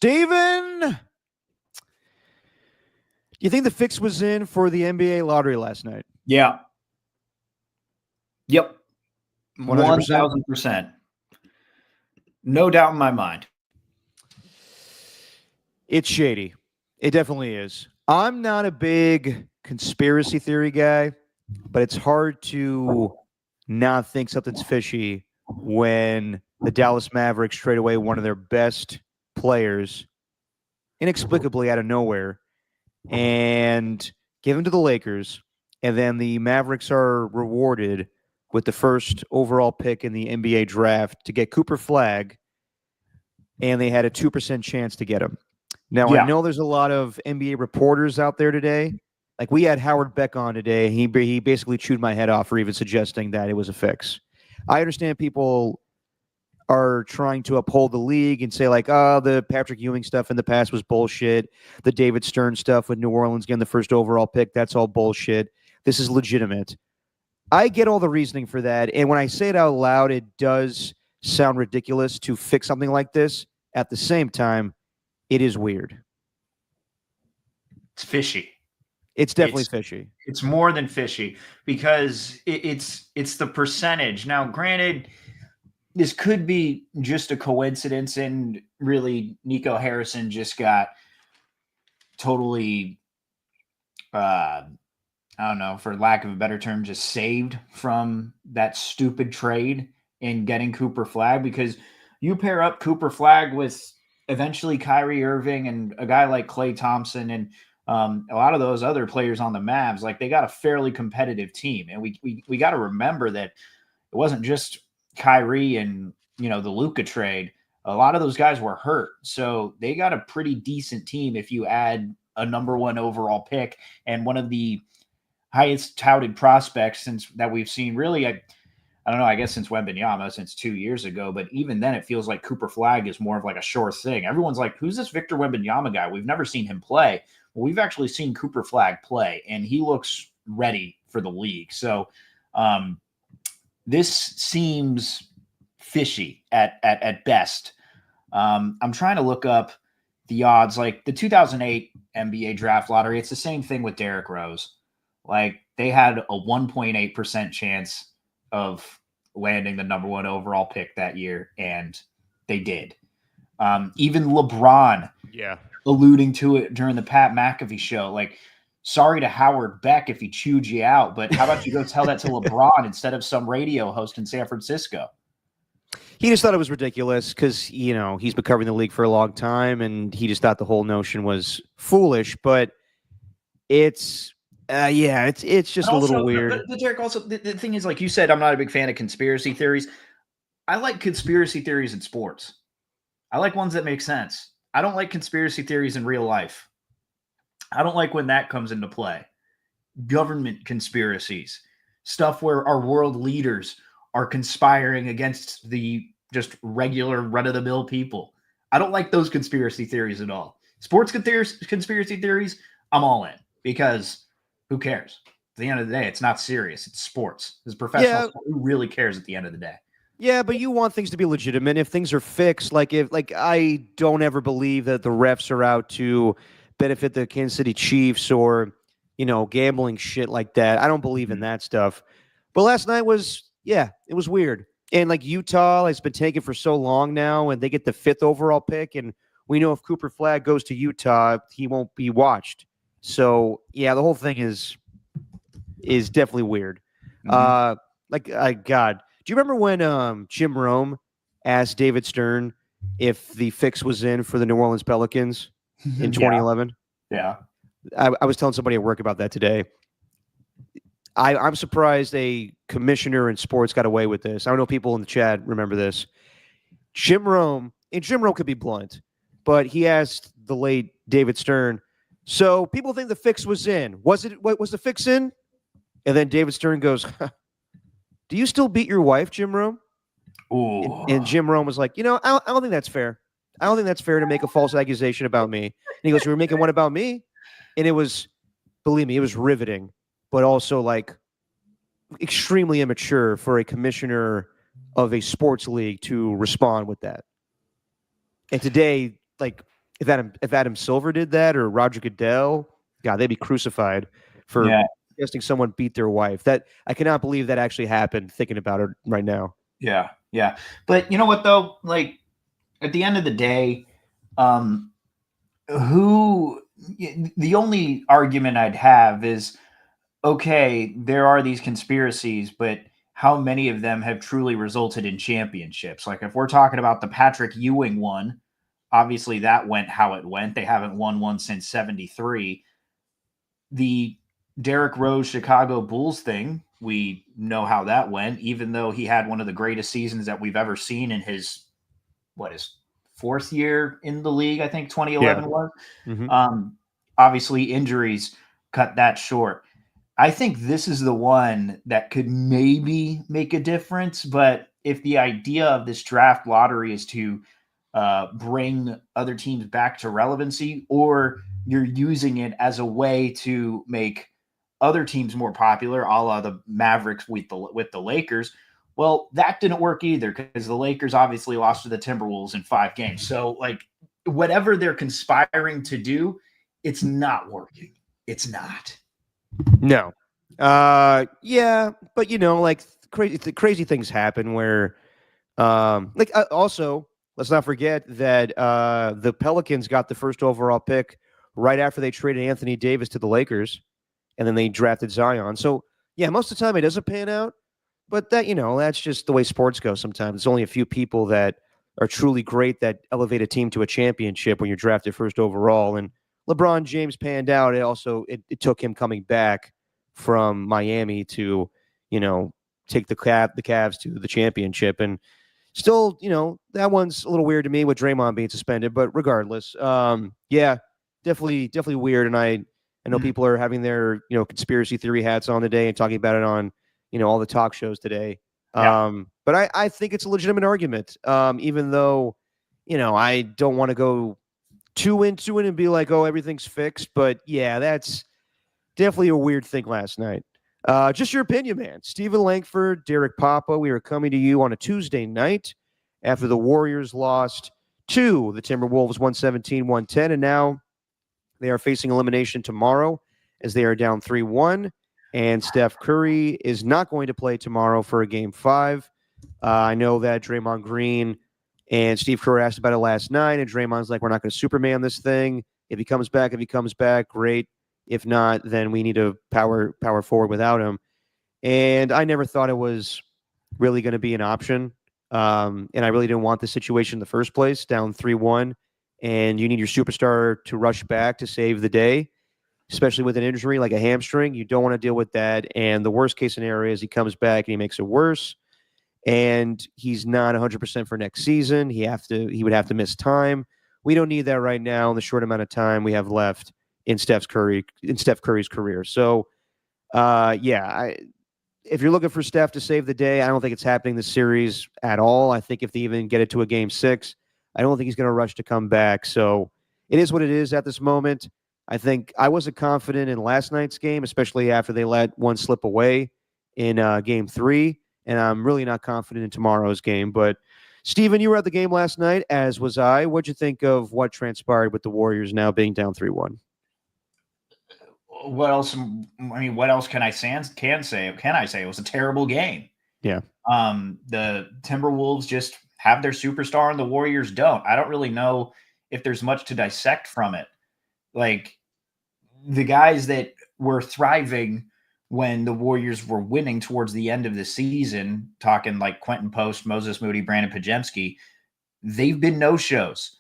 Steven, do you think the fix was in for the NBA lottery last night? Yeah. Yep. 100%? 1,000%. No doubt in my mind. It's shady. It definitely is. I'm not a big conspiracy theory guy, but it's hard to not think something's fishy when the Dallas Mavericks trade away one of their best players inexplicably out of nowhere and give him to the Lakers. And then the Mavericks are rewarded with the first overall pick in the NBA draft to get Cooper Flagg, and they had a 2% chance to get him. Now, I know there's a lot of NBA reporters out there today. Like, we had Howard Beck on today. He basically chewed my head off for even suggesting that it was a fix. I understand people are trying to uphold the league and say, like, oh, the Patrick Ewing stuff in the past was bullshit. The David Stern stuff with New Orleans getting the first overall pick, that's all bullshit. This is legitimate. I get all the reasoning for that. And when I say it out loud, it does sound ridiculous to fix something like this. At the same time, it is weird. It's fishy. It's definitely fishy. It's more than fishy because it's the percentage. Now, granted, this could be just a coincidence, and really, Nico Harrison just got totally, I don't know, for lack of a better term, just saved from that stupid trade in getting Cooper Flagg, because you pair up Cooper Flagg with eventually Kyrie Irving and a guy like Klay Thompson and a lot of those other players on the Mavs, like, they got a fairly competitive team. And we got to remember that it wasn't just Kyrie and, the Luka trade. A lot of those guys were hurt. So they got a pretty decent team if you add a number 1 overall pick and one of the highest touted prospects that we've seen, really, I don't know, I guess since Wembanyama, since 2 years ago. But even then, it feels like Cooper Flagg is more of like a sure thing. Everyone's like, who's this Victor Wembanyama guy? We've never seen him play. Well, we've actually seen Cooper Flagg play, and he looks ready for the league. So this seems fishy at best. I'm trying to look up the odds. Like, the 2008 NBA draft lottery, it's the same thing with Derrick Rose. Like, they had a 1.8% chance of landing the number 1 overall pick that year, and they did. Even LeBron alluding to it during the Pat McAfee show, like, sorry to Howard Beck if he chewed you out, but how about you go tell that to LeBron instead of some radio host in San Francisco? He just thought it was ridiculous because, he's been covering the league for a long time, and he just thought the whole notion was foolish. But it's just a little weird. But Derek, also, the thing is, like you said, I'm not a big fan of conspiracy theories. I like conspiracy theories in sports. I like ones that make sense. I don't like conspiracy theories in real life. I don't like when that comes into play. Government conspiracies, stuff where our world leaders are conspiring against the just regular run-of-the-mill people. I don't like those conspiracy theories at all. Sports conspiracy theories, I'm all in, because who cares? At the end of the day, it's not serious. It's sports. It's professional sport. Who really cares at the end of the day? Yeah, but you want things to be legitimate. If things are fixed, I don't ever believe that the refs are out to benefit the Kansas City Chiefs or, gambling shit like that. I don't believe in that stuff. But last night was, it was weird. And like Utah has been taken for so long now, and they get the 5th overall pick. And we know if Cooper Flagg goes to Utah, he won't be watched. So, the whole thing is definitely weird. Mm-hmm. God, do you remember when Jim Rome asked David Stern if the fix was in for the New Orleans Pelicans in 2011? Yeah. I was telling somebody at work about that today. I'm surprised a commissioner in sports got away with this. I don't know if people in the chat remember this. Jim Rome could be blunt, but he asked the late David Stern, so people think the fix was in. Was the fix in? And then David Stern goes, do you still beat your wife, Jim Rome? And Jim Rome was like, I don't think that's fair. I don't think that's fair to make a false accusation about me. And he goes, you were making one about me? And it was, believe me, it was riveting, but also like extremely immature for a commissioner of a sports league to respond with that. And today, like, if Adam Silver did that or Roger Goodell, God, they'd be crucified for Yeah, suggesting someone beat their wife. That I cannot believe that actually happened. Thinking about it right now. yeah, yeah. But you know what though? Like at the end of the day, um, who the only argument I'd have is okay, there are these conspiracies, but how many of them have truly resulted in championships? Like if we're talking about the Patrick Ewing one, obviously that went how it went. They haven't won one since 73. The Derrick Rose Chicago Bulls thing, we know how that went, even though he had one of the greatest seasons that we've ever seen in his, what is fourth year in the league, I think Yeah. 2011 was. Mm-hmm. Um, Obviously, injuries cut that short. I think this is the one that could maybe make a difference. But if the idea of this draft lottery is to bring other teams back to relevancy, or you're using it as a way to make other teams more popular, a la the Mavericks with the Lakers, well, that didn't work either because the Lakers obviously lost to the Timberwolves in 5 games. So, like, whatever they're conspiring to do, it's not working. It's not. No. Yeah, but like crazy things happen where also let's not forget that the Pelicans got the first overall pick right after they traded Anthony Davis to the Lakers and then they drafted Zion. So, yeah, most of the time it doesn't pan out, but that's just the way sports go sometimes. There's only a few people that are truly great that elevate a team to a championship when you're drafted first overall. And LeBron James panned out. It took him coming back from Miami to, take the Cavs to the championship. And still, that one's a little weird to me with Draymond being suspended, but regardless, yeah, definitely weird. And I know people are having their, conspiracy theory hats on today and talking about it on, all the talk shows today. Yeah. But I think it's a legitimate argument, even though, I don't want to go too into it and be like, oh, everything's fixed. But yeah, that's definitely a weird thing last night. Just your opinion, man. Stephen Langford, Derek Papa. We are coming to you on a Tuesday night after the Warriors lost to the Timberwolves 117-110. And now they are facing elimination tomorrow as they are down 3-1. And Steph Curry is not going to play tomorrow for a game 5. I know that Draymond Green and Steve Kerr asked about it last night, and Draymond's like, we're not going to Superman this thing. If he comes back, great. If not, then we need to power forward without him. And I never thought it was really going to be an option. And I really didn't want the situation in the first place, down 3-1. And you need your superstar to rush back to save the day, especially with an injury like a hamstring. You don't want to deal with that. And the worst case scenario is he comes back and he makes it worse. And he's not 100% for next season. He would have to miss time. We don't need that right now in the short amount of time we have left in Steph Curry's career. So, if you're looking for Steph to save the day, I don't think it's happening this series at all. I think if they even get it to a game 6, I don't think he's going to rush to come back. So it is what it is at this moment. I think I wasn't confident in last night's game, especially after they let one slip away in game 3. And I'm really not confident in tomorrow's game. But, Steven, you were at the game last night, as was I. What'd you think of what transpired with the Warriors now being down 3-1? What else? I mean, what else can I say? It was a terrible game. Yeah. The Timberwolves just have their superstar and the Warriors don't. I don't really know if there's much to dissect from it. Like the guys that were thriving when the Warriors were winning towards the end of the season, talking like Quentin Post, Moses Moody, Brandon Pajemski, they've been no-shows.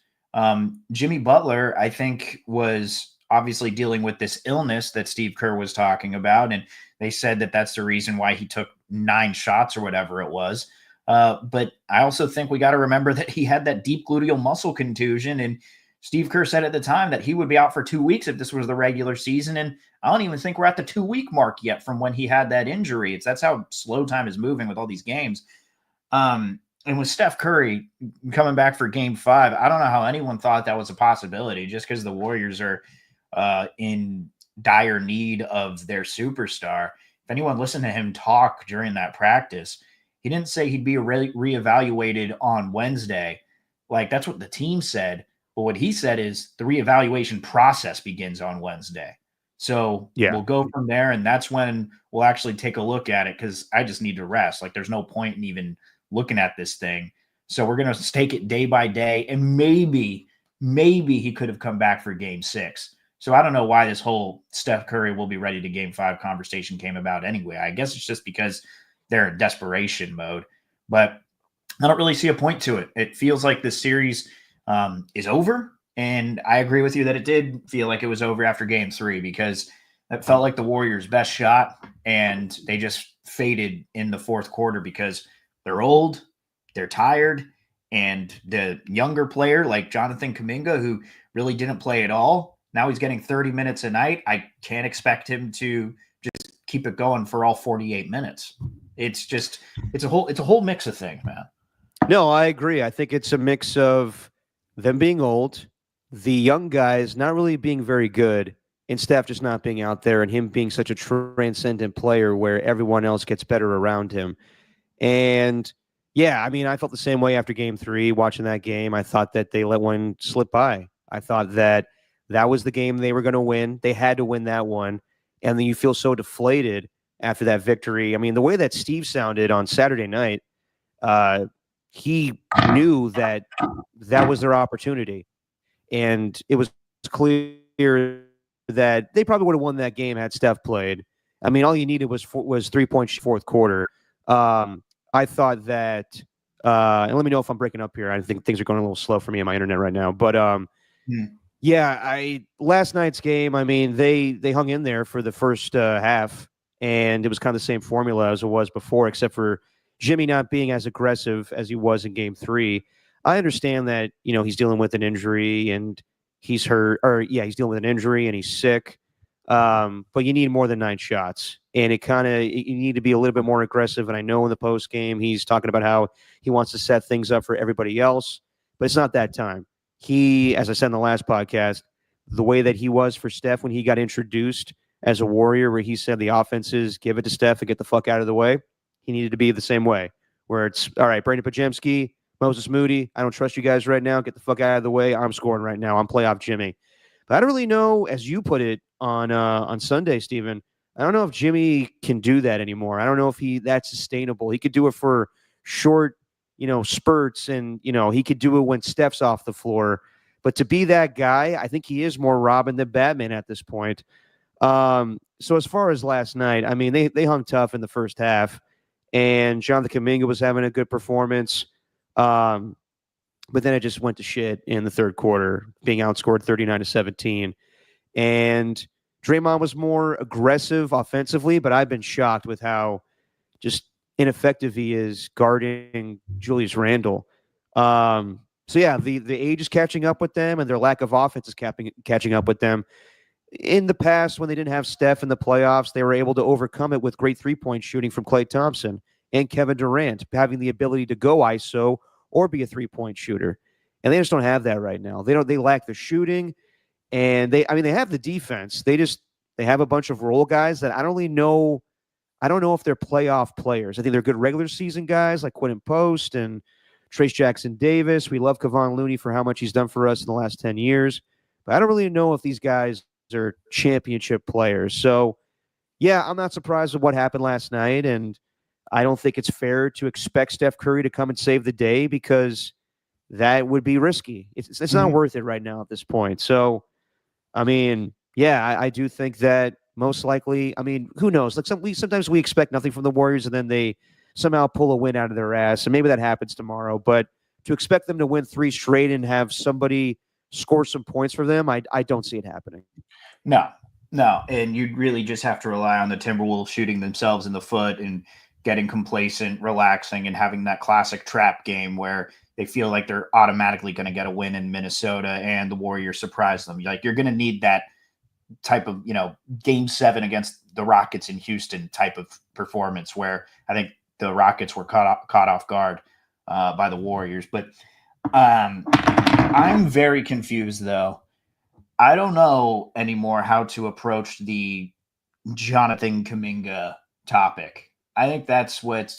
Jimmy Butler, I think, was obviously dealing with this illness that Steve Kerr was talking about, and they said that that's the reason why he took 9 shots or whatever it was. But I also think we got to remember that he had that deep gluteal muscle contusion, and Steve Kerr said at the time that he would be out for 2 weeks if this was the regular season, and I don't even think we're at the 2-week mark yet from when he had that injury. That's how slow time is moving with all these games. And with Steph Curry coming back for game 5, I don't know how anyone thought that was a possibility just because the Warriors are in dire need of their superstar. If anyone listened to him talk during that practice, he didn't say he'd be reevaluated on Wednesday. Like, that's what the team said. But what he said is the reevaluation process begins on Wednesday. So Yeah. we'll go from there, and that's when we'll actually take a look at it because I just need to rest. Like, there's no point in even looking at this thing. So we're going to take it day by day, and maybe he could have come back for game 6. So I don't know why this whole Steph Curry will be ready to game 5 conversation came about anyway. I guess it's just because they're in desperation mode. But I don't really see a point to it. It feels like this series is over. And I agree with you that it did feel like it was over after game 3 because it felt like the Warriors' best shot. And they just faded in the fourth quarter because they're old, they're tired. And the younger player like Jonathan Kuminga, who really didn't play at all, now he's getting 30 minutes a night. I can't expect him to just keep it going for all 48 minutes. It's a whole mix of things, man. No, I agree. I think it's a mix of them being old, the young guys not really being very good, and Steph just not being out there, and him being such a transcendent player where everyone else gets better around him. And yeah, I mean, I felt the same way after game 3, watching that game. I thought that they let one slip by. I thought that that was the game they were going to win. They had to win that one. And then you feel so deflated after that victory. I mean, the way that Steve sounded on Saturday night, uh, he knew that that was their opportunity. And it was clear that they probably would have won that game had Steph played. I mean, all you needed was 3 points fourth quarter. I thought that, and let me know if I'm breaking up here. I think things are going a little slow for me on my internet right now. But yeah, last night's game, I mean, they hung in there for the first half, and it was kind of the same formula as it was before, except for Jimmy not being as aggressive as he was in game 3. I understand that, he's dealing with an injury and he's hurt, or yeah, he's dealing with an injury and he's sick. But you need more than 9 shots, and you need to be a little bit more aggressive. And I know in the post game he's talking about how he wants to set things up for everybody else, but it's not that time. He, as I said in the last podcast, the way that he was for Steph when he got introduced as a Warrior, where he said the offenses give it to Steph and get the fuck out of the way, he needed to be the same way, where it's all right, Brandon Pajemski, Moses Moody, I don't trust you guys right now. Get the fuck out of the way. I'm scoring right now. I'm playoff Jimmy. But I don't really know, as you put it on Sunday, Stephen. I don't know if Jimmy can do that anymore. I don't know if that's sustainable. He could do it for short, spurts, and he could do it when Steph's off the floor. But to be that guy, I think he is more Robin than Batman at this point. So as far as last night, I mean, they hung tough in the first half, and Jonathan Kuminga was having a good performance. But then it just went to shit in the third quarter, being outscored 39-17. And Draymond was more aggressive offensively, but I've been shocked with how just ineffective he is guarding Julius Randle. So yeah, the age is catching up with them, and their lack of offense is catching up with them. In the past, when they didn't have Steph in the playoffs, they were able to overcome it with great three-point shooting from Klay Thompson and Kevin Durant, having the ability to go ISO or be a three-point shooter. And they just don't have that right now. They lack the shooting, and they have the defense. They have a bunch of role guys that I don't know if they're playoff players. I think they're good regular season guys like Quentin Post and Trace Jackson Davis. We love Kevon Looney for how much he's done for us in the last 10 years. But I don't really know if these guys are championship players. So, yeah, I'm not surprised with what happened last night, and I don't think it's fair to expect Steph Curry to come and save the day because that would be risky. It's not worth it right now at this point. So, I mean, yeah, I do think that most likely, I mean, who knows? Like sometimes we expect nothing from the Warriors, and then they somehow pull a win out of their ass, and maybe that happens tomorrow. But to expect them to win 3 straight and have somebody score some points for them, I don't see it happening. No, and you'd really just have to rely on the Timberwolves shooting themselves in the foot and getting complacent, relaxing, and having that classic trap game where they feel like they're automatically going to get a win in Minnesota and the Warriors surprise them. Like, you're going to need that type of, game 7 against the Rockets in Houston type of performance where I think the Rockets were caught off guard by the Warriors. But I'm very confused, though. I don't know anymore how to approach the Jonathan Kuminga topic. I think that's what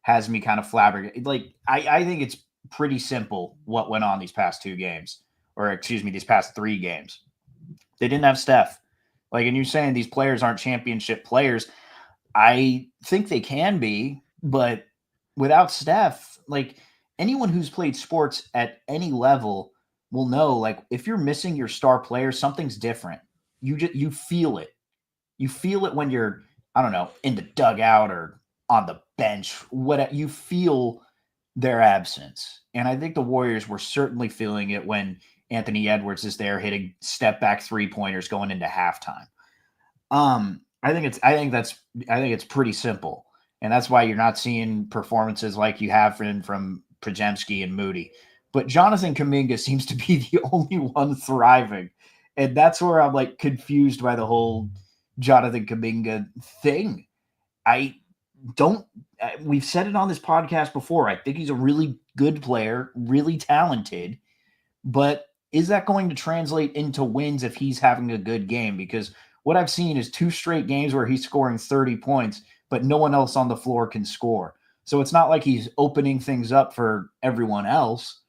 has me kind of flabbergasted. Like, I think it's pretty simple what went on these past 2 games. or excuse me, these past 3 games. They didn't have Steph. Like, and you're saying these players aren't championship players. I think they can be, but without Steph, like anyone who's played sports at any level will know, like if you're missing your star player, something's different. You feel it. You feel it when you're, I don't know, in the dugout or on the bench. What you feel their absence, and I think the Warriors were certainly feeling it when Anthony Edwards is there hitting step back 3-pointers going into halftime. I think it's pretty simple, and that's why you're not seeing performances like you have from Podziemski and Moody. But Jonathan Kuminga seems to be the only one thriving, and that's where I'm like confused by the whole Jonathan Kuminga thing. We've said it on this podcast before. I think he's a really good player, really talented, but is that going to translate into wins if he's having a good game? Because what I've seen is 2 straight games where he's scoring 30 points, but no one else on the floor can score. So it's not like he's opening things up for everyone else.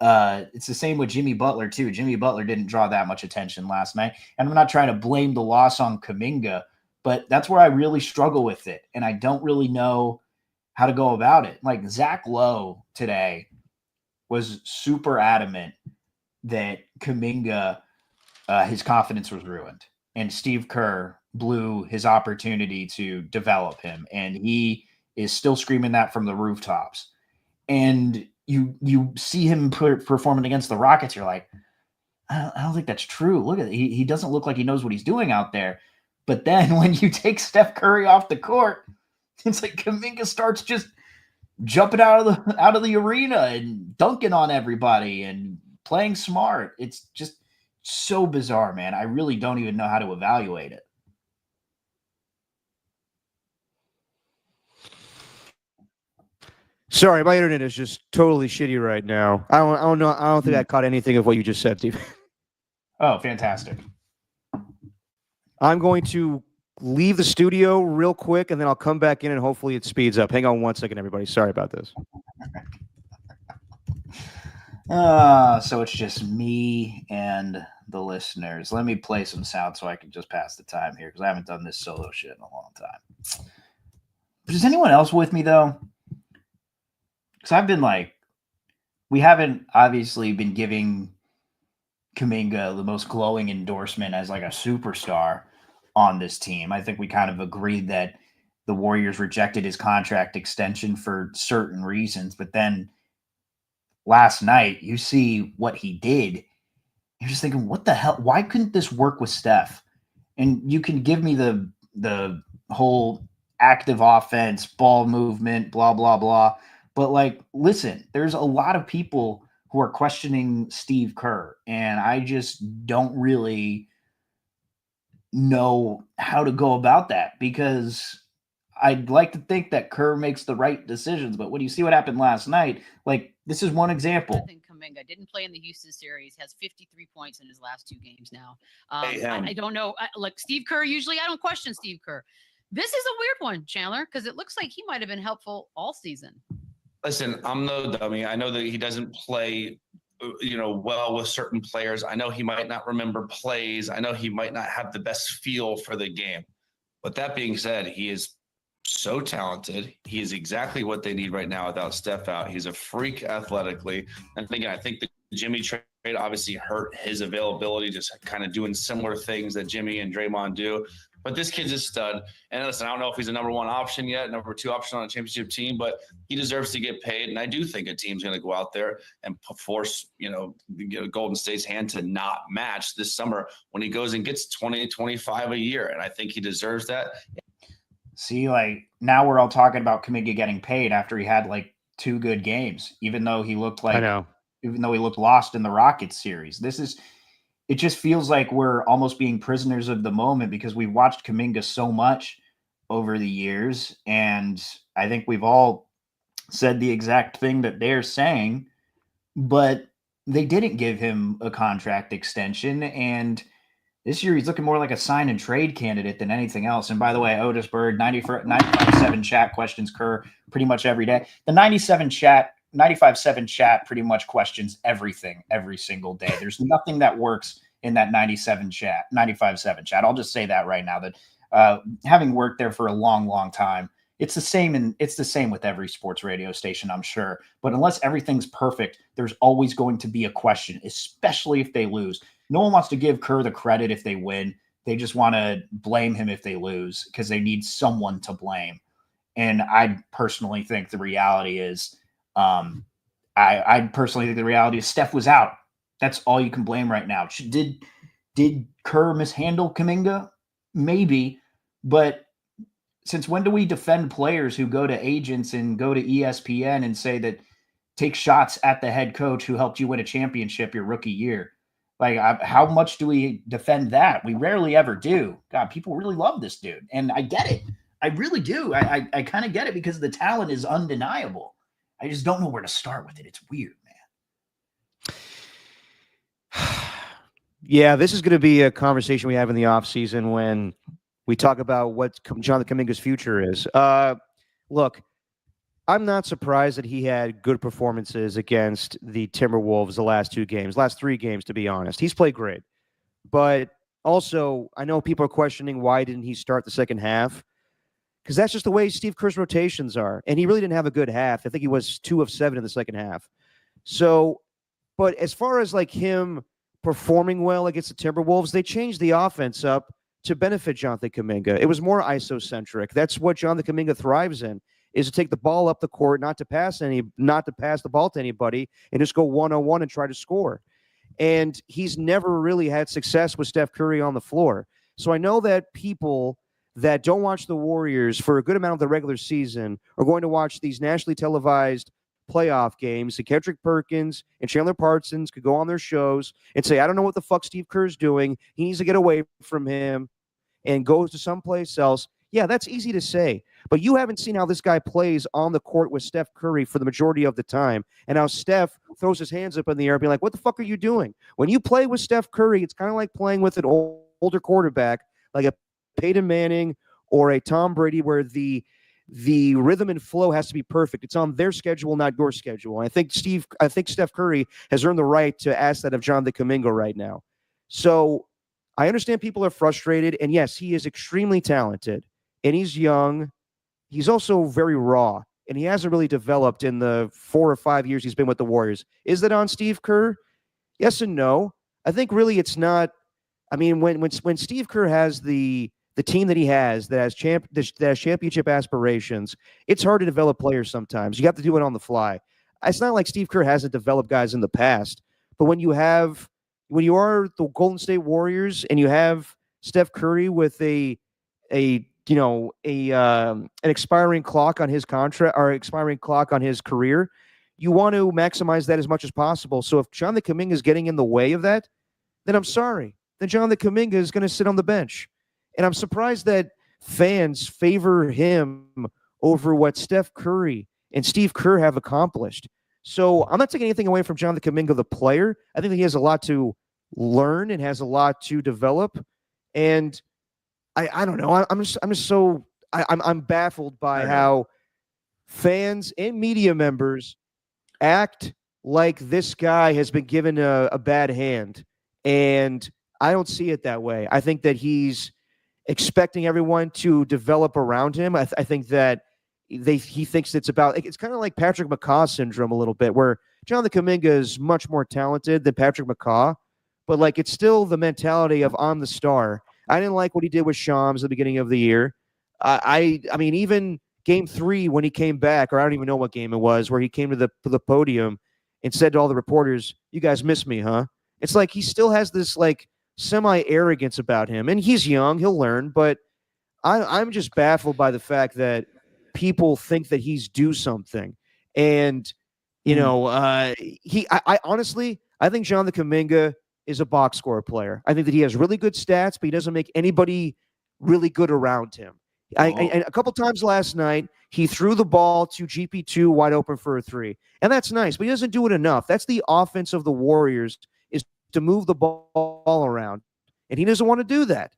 It's the same with Jimmy Butler, too. Jimmy Butler didn't draw that much attention last night. And I'm not trying to blame the loss on Kuminga, but that's where I really struggle with it. And I don't really know how to go about it. Like Zach Lowe today was super adamant that Kuminga, his confidence was ruined. And Steve Kerr blew his opportunity to develop him. And he is still screaming that from the rooftops. And you see him performing against the Rockets. You're like, I don't think that's true. Look at it. He doesn't look like he knows what he's doing out there. But then when you take Steph Curry off the court, it's like Kuminga starts just jumping out of the arena and dunking on everybody and playing smart. It's just so bizarre, man. I really don't even know how to evaluate it. Sorry, my internet is just totally shitty right now. I don't know. I don't think I caught anything of what you just said, Steve. Oh, fantastic. I'm going to leave the studio real quick, and then I'll come back in, and hopefully it speeds up. Hang on 1 second, everybody. Sorry about this. So it's just me and the listeners. Let me play some sound so I can just pass the time here because I haven't done this solo shit in a long time. But is anyone else with me, though? Because I've been like, we haven't obviously been giving Kuminga the most glowing endorsement as like a superstar on this team. I think we kind of agreed that the Warriors rejected his contract extension for certain reasons, but then last night you see what he did. You're just thinking, what the hell? Why couldn't this work with Steph? And you can give me the whole active offense, ball movement, blah, blah, blah. But like, listen, there's a lot of people who are questioning Steve Kerr, and I just don't really know how to go about that because I'd like to think that Kerr makes the right decisions. But when you see what happened last night, like this is one example. Kuminga didn't play in the Houston series, has 53 points in his last 2 games now. I don't know. Like Steve Kerr, usually I don't question Steve Kerr. This is a weird one, Chandler, because it looks like he might have been helpful all season. Listen, I'm no dummy. I know that he doesn't play, well with certain players. I know he might not remember plays. I know he might not have the best feel for the game. But that being said, he is so talented. He is exactly what they need right now without Steph out. He's a freak athletically. And again, I think the Jimmy trade obviously hurt his availability, just kind of doing similar things that Jimmy and Draymond do. But this kid's a stud. And listen, I don't know if he's a number 1 option yet, number 2 option on a championship team, but he deserves to get paid. And I do think a team's going to go out there and force, Golden State's hand to not match this summer when he goes and gets 20, 25 a year. And I think he deserves that. See, like now we're all talking about Kuminga getting paid after he had like 2 good games, even though he looked lost in the Rockets series. It just feels like we're almost being prisoners of the moment because we've watched Kuminga so much over the years. And I think we've all said the exact thing that they're saying, but they didn't give him a contract extension. And this year he's looking more like a sign and trade candidate than anything else. And by the way, Otis Bird, 97 chat questions Kerr pretty much every day. The 97 chat 95.7 chat pretty much questions everything every single day. There's nothing that works in that 95.7 chat. I'll just say that right now, that having worked there for a long, long time, it's the same with every sports radio station, I'm sure. But unless everything's perfect, there's always going to be a question, especially if they lose. No one wants to give Kerr the credit if they win. They just want to blame him if they lose because they need someone to blame. And I personally think the reality is, I personally think the reality is Steph was out. That's all you can blame right now. Did Kerr mishandle Kuminga? Maybe, but since when do we defend players who go to agents and go to ESPN and say that take shots at the head coach who helped you win a championship your rookie year? Like, how much do we defend that? We rarely ever do. God, people really love this dude. And I get it. I really do. I kind of get it because the talent is undeniable. I just don't know where to start with it. It's weird, man. Yeah, this is going to be a conversation we have in the offseason when we talk about what Jonathan Kuminga's future is. Look, I'm not surprised that he had good performances against the Timberwolves the last 3 games, to be honest. He's played great. But also, I know people are questioning why didn't he start the second half? Because that's just the way Steve Kerr's rotations are. And he really didn't have a good half. I think he was 2 of 7 in the second half. So, but as far as like him performing well against the Timberwolves, they changed the offense up to benefit Jonathan Kuminga. It was more isocentric. That's what Jonathan Kuminga thrives in, is to take the ball up the court, not to pass the ball to anybody, and just go one-on-one and try to score. And he's never really had success with Steph Curry on the floor. So I know that people that don't watch the Warriors for a good amount of the regular season are going to watch these nationally televised playoff games. And Kendrick Perkins and Chandler Parsons could go on their shows and say, I don't know what the fuck Steve Kerr's doing. He needs to get away from him and go to someplace else. Yeah, that's easy to say. But you haven't seen how this guy plays on the court with Steph Curry for the majority of the time, and how Steph throws his hands up in the air being like, what the fuck are you doing? When you play with Steph Curry, it's kind of like playing with an older quarterback, like a Peyton Manning or a Tom Brady, where the rhythm and flow has to be perfect. It's on their schedule, not your schedule. And I think Steph Curry has earned the right to ask that of Jonathan Kuminga right now. So I understand people are frustrated, and yes, he is extremely talented, and he's young. He's also very raw, and he hasn't really developed in the 4 or 5 years he's been with the Warriors. Is that on Steve Kerr? Yes and no. I think really it's not. I mean, when Steve Kerr has the team that he has that has championship aspirations, it's hard to develop players sometimes. You have to do it on the fly. It's not like Steve Kerr hasn't developed guys in the past, but when you are the Golden State Warriors and you have Steph Curry with an expiring clock on his contract or expiring clock on his career, you want to maximize that as much as possible. So if Jonathan Kuminga is getting in the way of that, then I'm sorry. Then Jonathan Kuminga is going to sit on the bench. And I'm surprised that fans favor him over what Steph Curry and Steve Kerr have accomplished. So I'm not taking anything away from Jonathan Kuminga, the player. I think that he has a lot to learn and has a lot to develop. And I don't know. I'm baffled by how fans and media members act like this guy has been given a bad hand. And I don't see it that way. I think that he's expecting everyone to develop around him. I think that he thinks it's kind of like Patrick McCaw syndrome a little bit, where Jonathan Kuminga is much more talented than Patrick McCaw, but like it's still the mentality of I'm the star. I didn't like what he did with Shams at the beginning of the year. I mean, even game 3 when he came back, or I don't even know what game it was, where he came to the podium and said to all the reporters, "You guys miss me, huh?" It's like he still has this like semi-arrogance about him, and he's young, he'll learn, but I'm just baffled by the fact that people think that he's due something. And I honestly think Jonathan Kuminga is a box score player. I think that he has really good stats, but he doesn't make anybody really good around him. And a couple times last night, he threw the ball to GP2 wide open for a 3. And that's nice, but he doesn't do it enough. That's the offense of the Warriors, is to move the ball around. And he doesn't want to do that.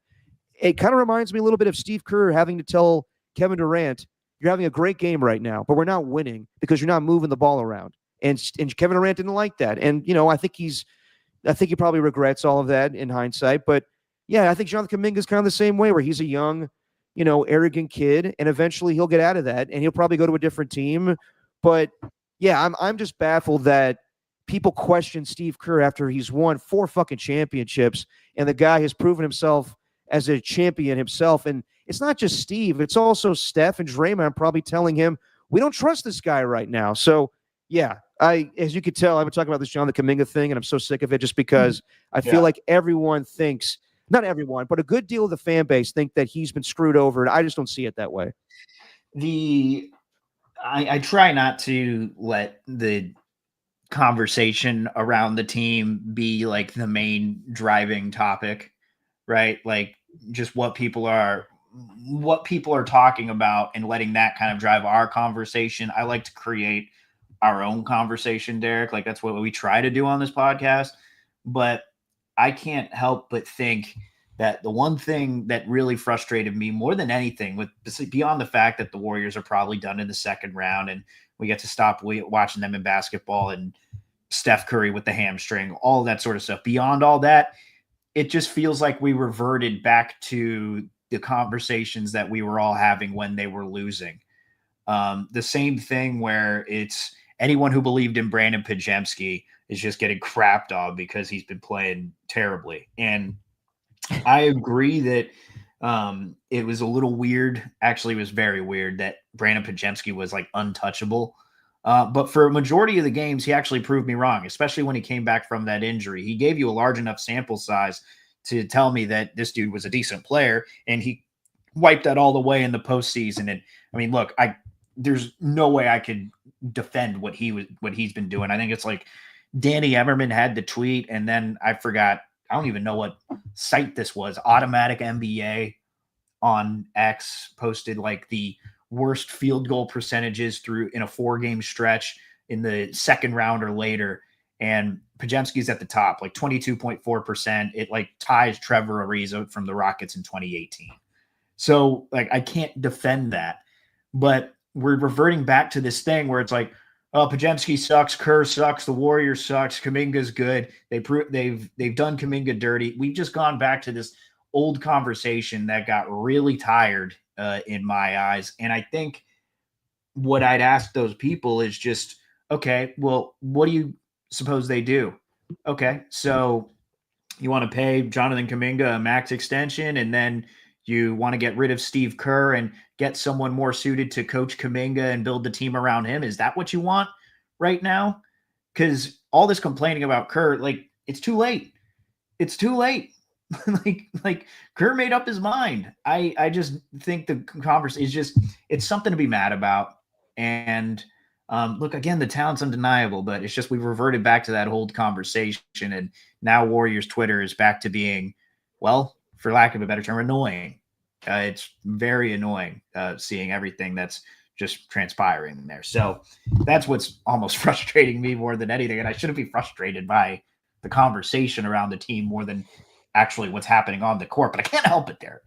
It kind of reminds me a little bit of Steve Kerr having to tell Kevin Durant, you're having a great game right now, but we're not winning because you're not moving the ball around. And Kevin Durant didn't like that. And, I think he probably regrets all of that in hindsight. But yeah, I think Jonathan Kuminga is kind of the same way, where he's a young, arrogant kid, and eventually he'll get out of that and he'll probably go to a different team. But yeah, I'm just baffled that people question Steve Kerr after he's won 4 fucking championships, and the guy has proven himself as a champion himself. And it's not just Steve, it's also Steph and Draymond probably telling him, we don't trust this guy right now. So yeah, as you could tell, I've been talking about this Jonathan Kuminga thing, and I'm so sick of it just because I feel like everyone thinks, not everyone, but a good deal of the fan base think that he's been screwed over, and I just don't see it that way. I try not to let the conversation around the team be like the main driving topic, right? Like just what people are talking about and letting that kind of drive our conversation. I like to create our own conversation, Derek. Like that's what we try to do on this podcast. But I can't help but think that the one thing that really frustrated me more than anything, beyond the fact that the Warriors are probably done in the second round and we get to stop watching them in basketball, and Steph Curry with the hamstring, all that sort of stuff. Beyond all that, it just feels like we reverted back to the conversations that we were all having when they were losing. The same thing where it's anyone who believed in Brandon Podziemski is just getting crapped on because he's been playing terribly. And I agree that it was a little weird. Actually, it was very weird that Brandon Podziemski was like untouchable. But for a majority of the games, he actually proved me wrong, especially when he came back from that injury. He gave you a large enough sample size to tell me that this dude was a decent player, and he wiped that all the way in the postseason. And I mean, look, there's no way I could defend what he's been doing. I think it's like Danny Emmerman had the tweet, and then I forgot. I don't even know what site this was. Automatic NBA on X posted like the worst field goal percentages in a 4-game stretch in the second round or later. And Podziemski's at the top, like 22.4%. It like ties Trevor Ariza from the Rockets in 2018. So like, I can't defend that, but we're reverting back to this thing where it's like, oh, Podziemski sucks, Kerr sucks, the Warriors sucks, Kuminga's good. They've done Kuminga dirty. We've just gone back to this old conversation that got really tired in my eyes. And I think what I'd ask those people is just, okay, well, what do you suppose they do? Okay, so you want to pay Jonathan Kuminga a max extension, and then you want to get rid of Steve Kerr and get someone more suited to coach Kuminga and build the team around him. Is that what you want right now? Because all this complaining about Kerr, like, it's too late. It's too late. like Kerr made up his mind. I just think the conversation is just, it's something to be mad about. And look, again, the talent's undeniable, but it's just we've reverted back to that old conversation. And now Warriors Twitter is back to being, well, for lack of a better term, annoying. It's very annoying seeing everything that's just transpiring in there. So that's what's almost frustrating me more than anything. And I shouldn't be frustrated by the conversation around the team more than actually what's happening on the court, but I can't help it, Derek.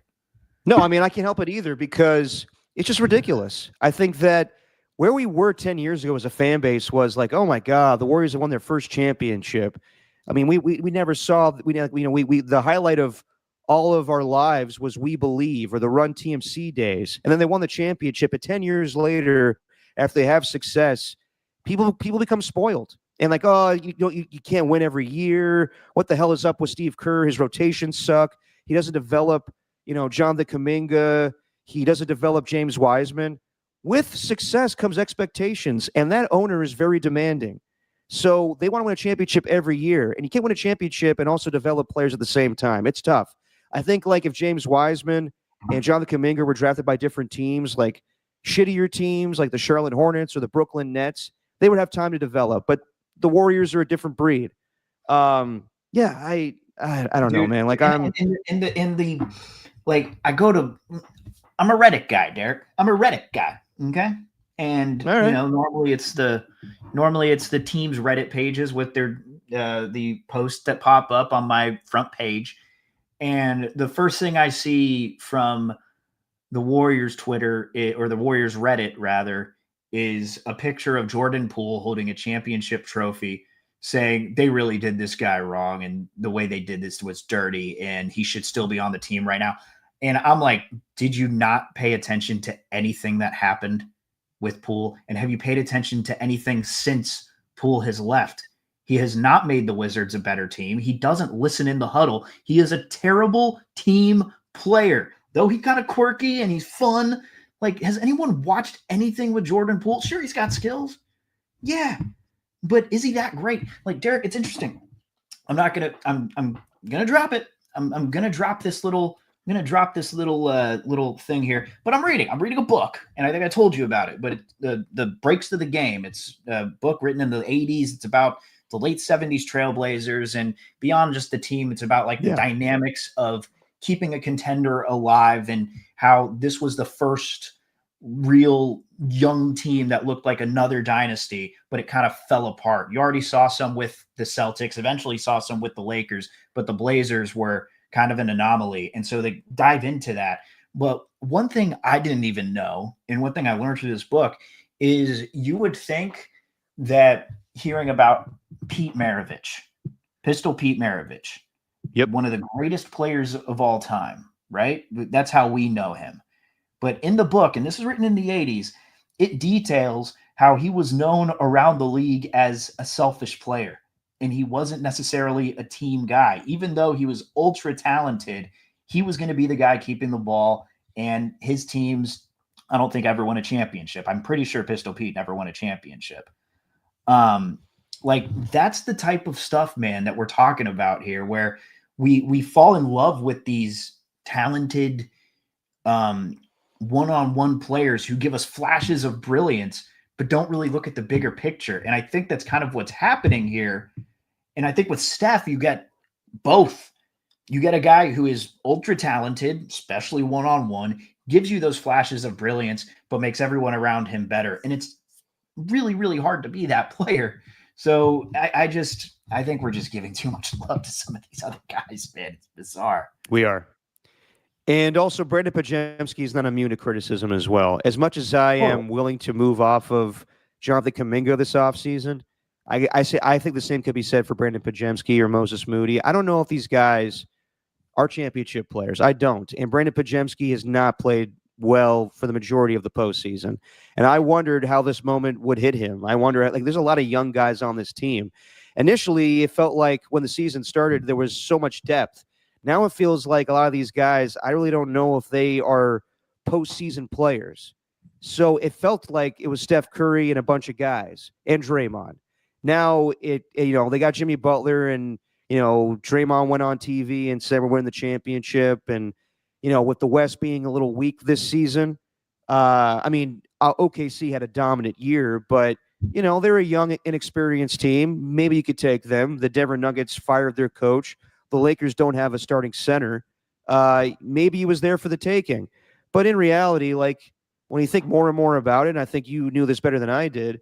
No, I mean, I can't help it either because it's just ridiculous. I think that where we were 10 years ago as a fan base was like, oh my God, the Warriors have won their first championship. I mean, we never saw, the highlight of all of our lives was We Believe or the Run TMC days. And then they won the championship. And 10 years later, after they have success, people become spoiled. And like, oh, you can't win every year. What the hell is up with Steve Kerr? His rotations suck. He doesn't develop, Jonathan Kuminga. He doesn't develop James Wiseman. With success comes expectations, and that owner is very demanding. So they want to win a championship every year, and you can't win a championship and also develop players at the same time. It's tough. I think like if James Wiseman and Jonathan Kuminga were drafted by different teams, like shittier teams like the Charlotte Hornets or the Brooklyn Nets, they would have time to develop. But the Warriors are a different breed. I don't know, man. Like I'm I'm a Reddit guy, Derek. I'm a Reddit guy. Okay. And right. Normally it's the team's Reddit pages with their the posts that pop up on my front page. And the first thing I see from the Warriors Twitter or the Warriors Reddit rather is a picture of Jordan Poole holding a championship trophy, saying they really did this guy wrong and the way they did this was dirty and he should still be on the team right now. And I'm like, did you not pay attention to anything that happened with Poole? And have you paid attention to anything since Poole has left? He has not made the Wizards a better team. He doesn't listen in the huddle. He is a terrible team player. Though he's kind of quirky and he's fun. Like, has anyone watched anything with Jordan Poole? Sure, he's got skills. Yeah. But is he that great? Like, Derek, it's interesting. I'm gonna drop it. I'm gonna drop this little little thing here. But I'm reading a book, and I think I told you about it. But the Breaks to the Game. It's a book written in the 80s. It's about the late 70s Trailblazers, and beyond just the team, it's about like the dynamics of keeping a contender alive and how this was the first real young team that looked like another dynasty, but it kind of fell apart. You already saw some with the Celtics, eventually saw some with the Lakers, but the Blazers were kind of an anomaly. And so they dive into that. But one thing I didn't even know, and one thing I learned through this book, is you would think that hearing about Pete Maravich, Pistol Pete Maravich, one of the greatest players of all time, right? That's how we know him. But in the book, and this is written in the 80s, it details how he was known around the league as a selfish player. And he wasn't necessarily a team guy. Even though he was ultra talented, he was going to be the guy keeping the ball. And his teams, I don't think, ever won a championship. I'm pretty sure Pistol Pete never won a championship. Like, that's the type of stuff, man, that we're talking about here, where we fall in love with these talented one-on-one players who give us flashes of brilliance, but don't really look at the bigger picture. And I think that's kind of what's happening here. And I think with Steph, you get both. You get a guy who is ultra talented, especially one-on-one, gives you those flashes of brilliance, but makes everyone around him better. And it's really, really hard to be that player. So I think we're just giving too much love to some of these other guys, man. It's bizarre. We are. And also, Brandon Pajemski is not immune to criticism as well. As much as I am willing to move off of Jonathan Kuminga this offseason, I think the same could be said for Brandon Pajemski or Moses Moody. I don't know if these guys are championship players. I don't. And Brandon Pajemski has not played well for the majority of the postseason. And I wondered how this moment would hit him. I wonder, like, there's a lot of young guys on this team. Initially, it felt like when the season started, there was so much depth. Now it feels like a lot of these guys, I really don't know if they are postseason players. So it felt like it was Steph Curry and a bunch of guys and Draymond. Now they got Jimmy Butler and, Draymond went on TV and said we're winning the championship. And, with the West being a little weak this season, OKC had a dominant year, but, they're a young, inexperienced team. Maybe you could take them. The Denver Nuggets fired their coach. The Lakers don't have a starting center. Maybe he was there for the taking. But in reality, like, when you think more and more about it, and I think you knew this better than I did,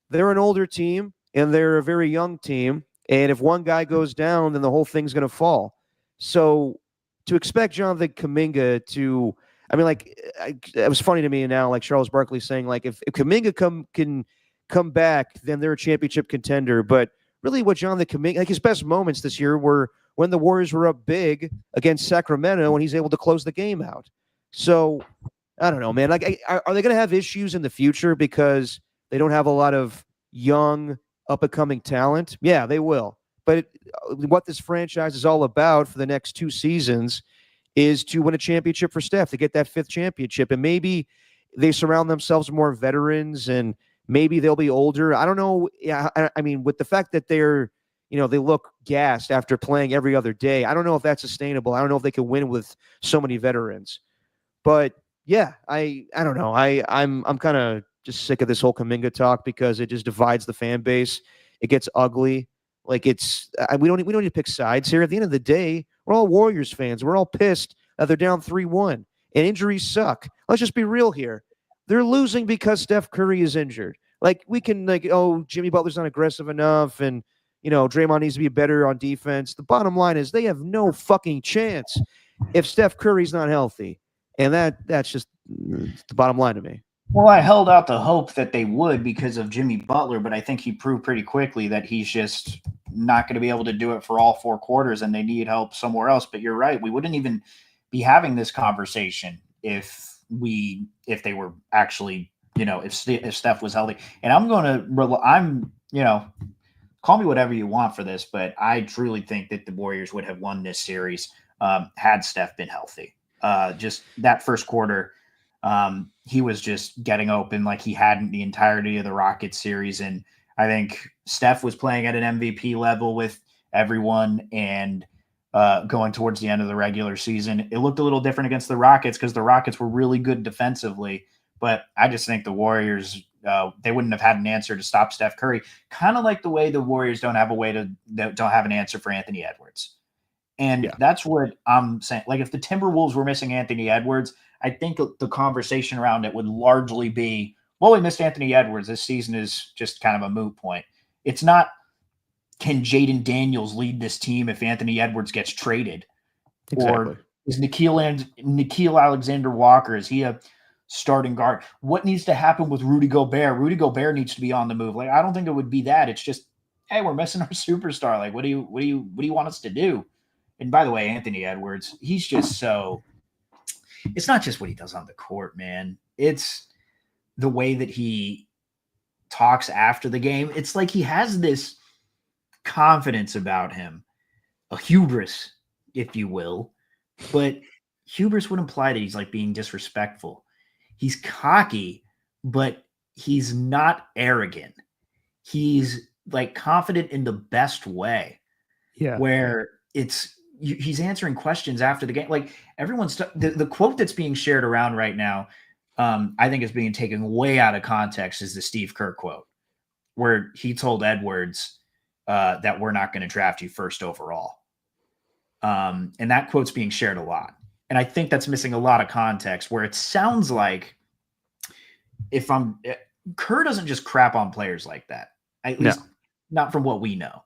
they're an older team and they're a very young team. And if one guy goes down, then the whole thing's going to fall. So to expect Jonathan Kuminga to, it was funny to me now, like Charles Barkley saying, like, if Kuminga can come back, then they're a championship contender. But really what Jonathan Kuminga, like, his best moments this year were when the Warriors were up big against Sacramento and he's able to close the game out. So I don't know, man. Like, are they going to have issues in the future because they don't have a lot of young, up-and-coming talent? Yeah, they will. But what this franchise is all about for the next 2 seasons is to win a championship for Steph, to get that 5th championship. And maybe they surround themselves with more veterans and maybe they'll be older. I don't know. Yeah, with the fact that they're, they look gassed after playing every other day, I don't know if that's sustainable. I don't know if they can win with so many veterans. But yeah, I don't know. I'm kind of just sick of this whole Kuminga talk because it just divides the fan base. It gets ugly. Like, we don't need to pick sides here. At the end of the day, we're all Warriors fans. We're all pissed that they're down 3-1 and injuries suck. Let's just be real here. They're losing because Steph Curry is injured. Like, we can Jimmy Butler's not aggressive enough and Draymond needs to be better on defense. The bottom line is they have no fucking chance if Steph Curry's not healthy. And that's just the bottom line to me. Well, I held out the hope that they would because of Jimmy Butler, but I think he proved pretty quickly that he's just not going to be able to do it for all 4 quarters, and they need help somewhere else. But you're right; we wouldn't even be having this conversation if they were actually, if Steph was healthy. And call me whatever you want for this, but I truly think that the Warriors would have won this series had Steph been healthy. Just that first quarter. He was just getting open like he hadn't the entirety of the Rockets series. And I think Steph was playing at an MVP level with everyone and going towards the end of the regular season. It looked a little different against the Rockets because the Rockets were really good defensively. But I just think the Warriors, they wouldn't have had an answer to stop Steph Curry, kind of like the way the Warriors don't have an answer for Anthony Edwards. And that's what I'm saying. Like if the Timberwolves were missing Anthony Edwards, I think the conversation around it would largely be, well, we missed Anthony Edwards. This season is just kind of a moot point. It's not, can Jaden Daniels lead this team if Anthony Edwards gets traded? Exactly. Or is Nickeil Alexander-Walker, is he a starting guard? What needs to happen with Rudy Gobert? Rudy Gobert needs to be on the move. Like, I don't think it would be that. It's just, hey, we're missing our superstar. Like, what do you want us to do? And by the way, Anthony Edwards, he's just so – it's not just what he does on the court, man. It's the way that he talks after the game. It's like he has this confidence about him, a hubris, if you will. But hubris would imply that he's like being disrespectful. He's cocky, but he's not arrogant. He's like confident in the best way. Yeah. Where he's answering questions after the game. Like everyone's the quote that's being shared around right now, I think is being taken way out of context is the Steve Kerr quote, where he told Edwards that we're not going to draft you first overall. And that quote's being shared a lot. And I think that's missing a lot of context where it sounds like Kerr doesn't just crap on players like that. At least not from what we know.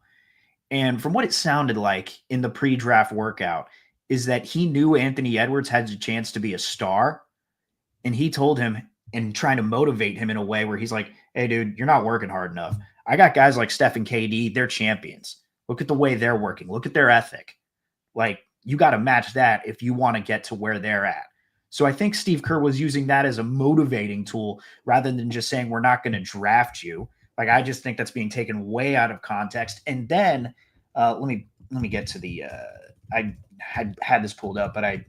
And from what it sounded like in the pre-draft workout is that he knew Anthony Edwards had a chance to be a star. And he told him and trying to motivate him in a way where he's like, hey, dude, you're not working hard enough. I got guys like Steph and KD. They're champions. Look at the way they're working. Look at their ethic. Like, you got to match that if you want to get to where they're at. So I think Steve Kerr was using that as a motivating tool rather than just saying, we're not going to draft you. Like, I just think that's being taken way out of context. And then let me get to the I had this pulled up, but I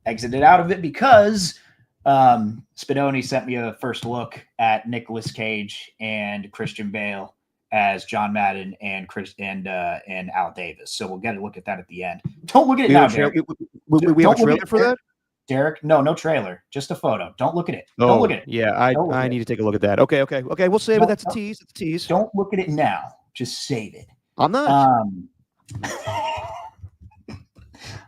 exited out of it because Spadoni sent me a first look at Nicolas Cage and Christian Bale as John Madden and Al Davis. So we'll get a look at that at the end. Don't look at it now, Derek. We have a trailer for that? Derek, no trailer, just a photo. Don't look at it. Don't look at it. Yeah, I need to take a look at that. Okay. We'll save it. That's a tease. It's a tease. Don't look at it now. Just save it. I'm not.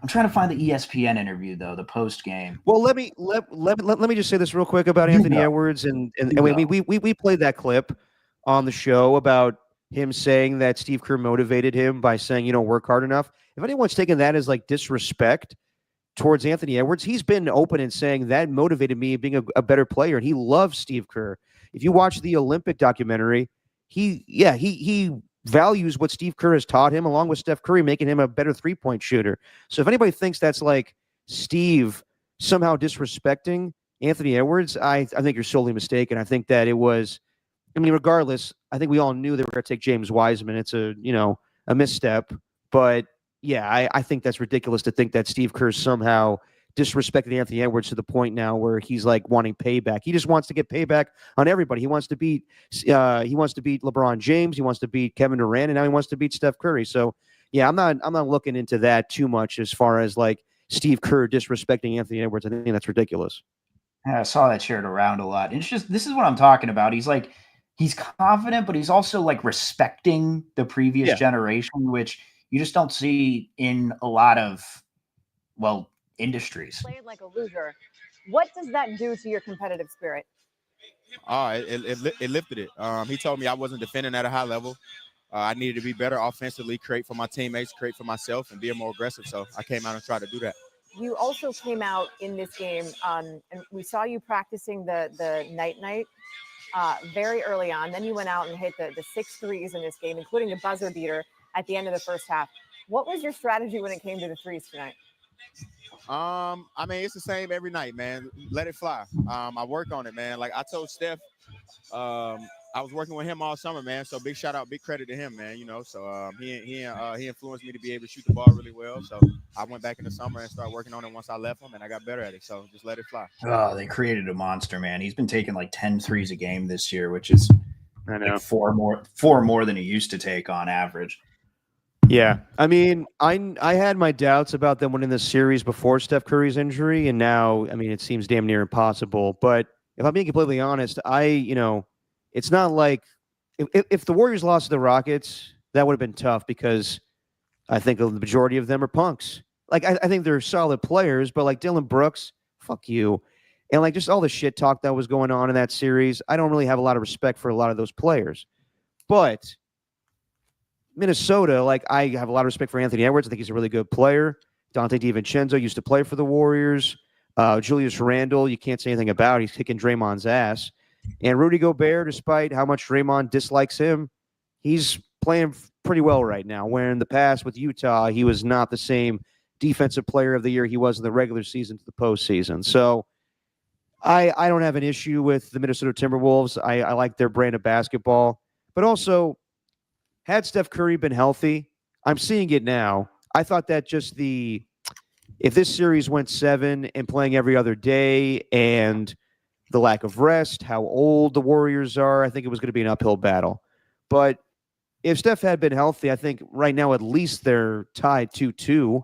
I'm trying to find the ESPN interview though, the post game. Well, let me just say this real quick about Anthony Edwards and we played that clip on the show about him saying that Steve Kerr motivated him by saying you don't work hard enough. If anyone's taking that as like disrespect towards Anthony Edwards, he's been open and saying that motivated me being a better player, and he loves Steve Kerr. If you watch the Olympic documentary, he values what Steve Kerr has taught him, along with Steph Curry, making him a better three-point shooter. So if anybody thinks that's like Steve somehow disrespecting Anthony Edwards, I think you're solely mistaken. I think that it was, I mean, regardless, I think we all knew they were going to take James Wiseman. It's a misstep, but yeah, I think that's ridiculous to think that Steve Kerr somehow disrespected Anthony Edwards to the point now where he's like wanting payback. He just wants to get payback on everybody. He wants to beat LeBron James. He wants to beat Kevin Durant, and now he wants to beat Steph Curry. So yeah, I'm not looking into that too much as far as like Steve Kerr disrespecting Anthony Edwards. I think that's ridiculous. Yeah, I saw that shared around a lot. It's just, this is what I'm talking about. He's confident, but he's also like respecting the previous generation, which you just don't see in a lot of, industries. Played like a loser. What does that do to your competitive spirit? It lifted it. He told me I wasn't defending at a high level. I needed to be better offensively, create for my teammates, create for myself, and be more aggressive. So I came out and tried to do that. you also came out in this game, and we saw you practicing the night very early on. Then you went out and hit the 6 threes in this game, including the buzzer beater at the end of the first half. What was your strategy when it came to the threes tonight? I mean, it's the same every night, man. Let it fly. I work on it, man. Like I told Steph, I was working with him all summer, man. So big shout out, big credit to him, man. You know, so he influenced me to be able to shoot the ball really well. So I went back in the summer and started working on it once I left him, and I got better at it. So just let it fly. Oh, they created a monster, man. He's been taking like 10 threes a game this year, which is like four more than he used to take on average. Yeah, I mean, I had my doubts about them winning this series before Steph Curry's injury, and now, I mean, it seems damn near impossible. But if I'm being completely honest, it's not like if the Warriors lost to the Rockets, that would have been tough because I think the majority of them are punks. Like, I think they're solid players, but like Dylan Brooks, fuck you. And like just all the shit talk that was going on in that series, I don't really have a lot of respect for a lot of those players. But Minnesota, like I have a lot of respect for Anthony Edwards. I think he's a really good player. Dante DiVincenzo used to play for the Warriors. Julius Randle, you can't say anything about. He's kicking Draymond's ass. And Rudy Gobert, despite how much Draymond dislikes him, he's playing pretty well right now. Where in the past with Utah, he was not the same defensive player of the year he was in the regular season to the postseason. So I don't have an issue with the Minnesota Timberwolves. I like their brand of basketball. But also, had Steph Curry been healthy, I'm seeing it now. I thought that if this series went 7 and playing every other day and the lack of rest, how old the Warriors are, I think it was going to be an uphill battle. But if Steph had been healthy, I think right now at least they're tied 2-2.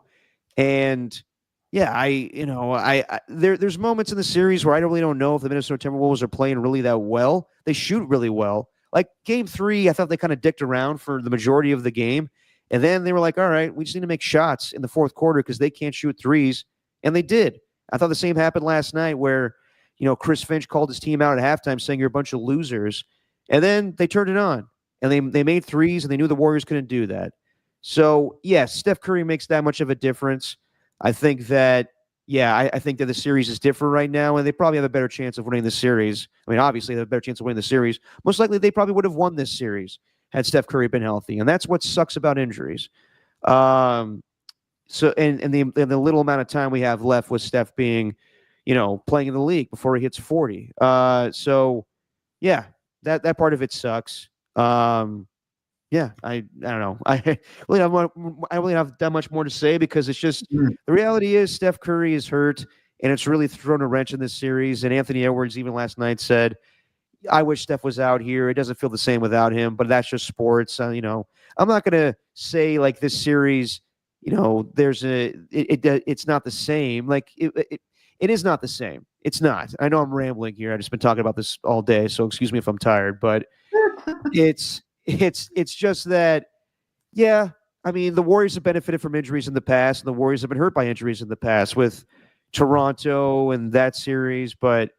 And yeah, there's moments in the series where I really don't know if the Minnesota Timberwolves are playing really that well. They shoot really well. Like game 3, I thought they kind of dicked around for the majority of the game. And then they were like, all right, we just need to make shots in the fourth quarter because they can't shoot threes. And they did. I thought the same happened last night where, Chris Finch called his team out at halftime saying you're a bunch of losers. And then they turned it on. And they made threes, and they knew the Warriors couldn't do that. So, yes, Steph Curry makes that much of a difference. I think that, I think that the series is different right now, and they probably have a better chance of winning the series. I mean, obviously, they have a better chance of winning the series. Most likely, they probably would have won this series had Steph Curry been healthy, and that's what sucks about injuries. So, and the little amount of time we have left with Steph being, playing in the league before he hits 40. So, yeah, that part of it sucks. I don't know. I really have that much more to say because it's just the reality is Steph Curry is hurt, and it's really thrown a wrench in this series. And Anthony Edwards even last night said, "I wish Steph was out here. It doesn't feel the same without him." But that's just sports. I'm not gonna say like this series. It's not the same. Like it is not the same. It's not. I know I'm rambling here. I've just been talking about this all day, so excuse me if I'm tired. But it's just that, yeah, I mean, the Warriors have benefited from injuries in the past, and the Warriors have been hurt by injuries in the past with Toronto and that series. But,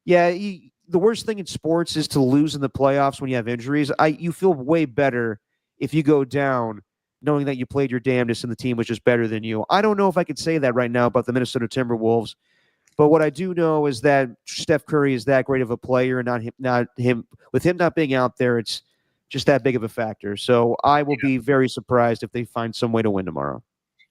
yeah, the worst thing in sports is to lose in the playoffs when you have injuries. You feel way better if you go down knowing that you played your damnedest and the team was just better than you. I don't know if I could say that right now about the Minnesota Timberwolves. But what I do know is that Steph Curry is that great of a player, and not him. With him not being out there, it's just that big of a factor. So I will be very surprised if they find some way to win tomorrow.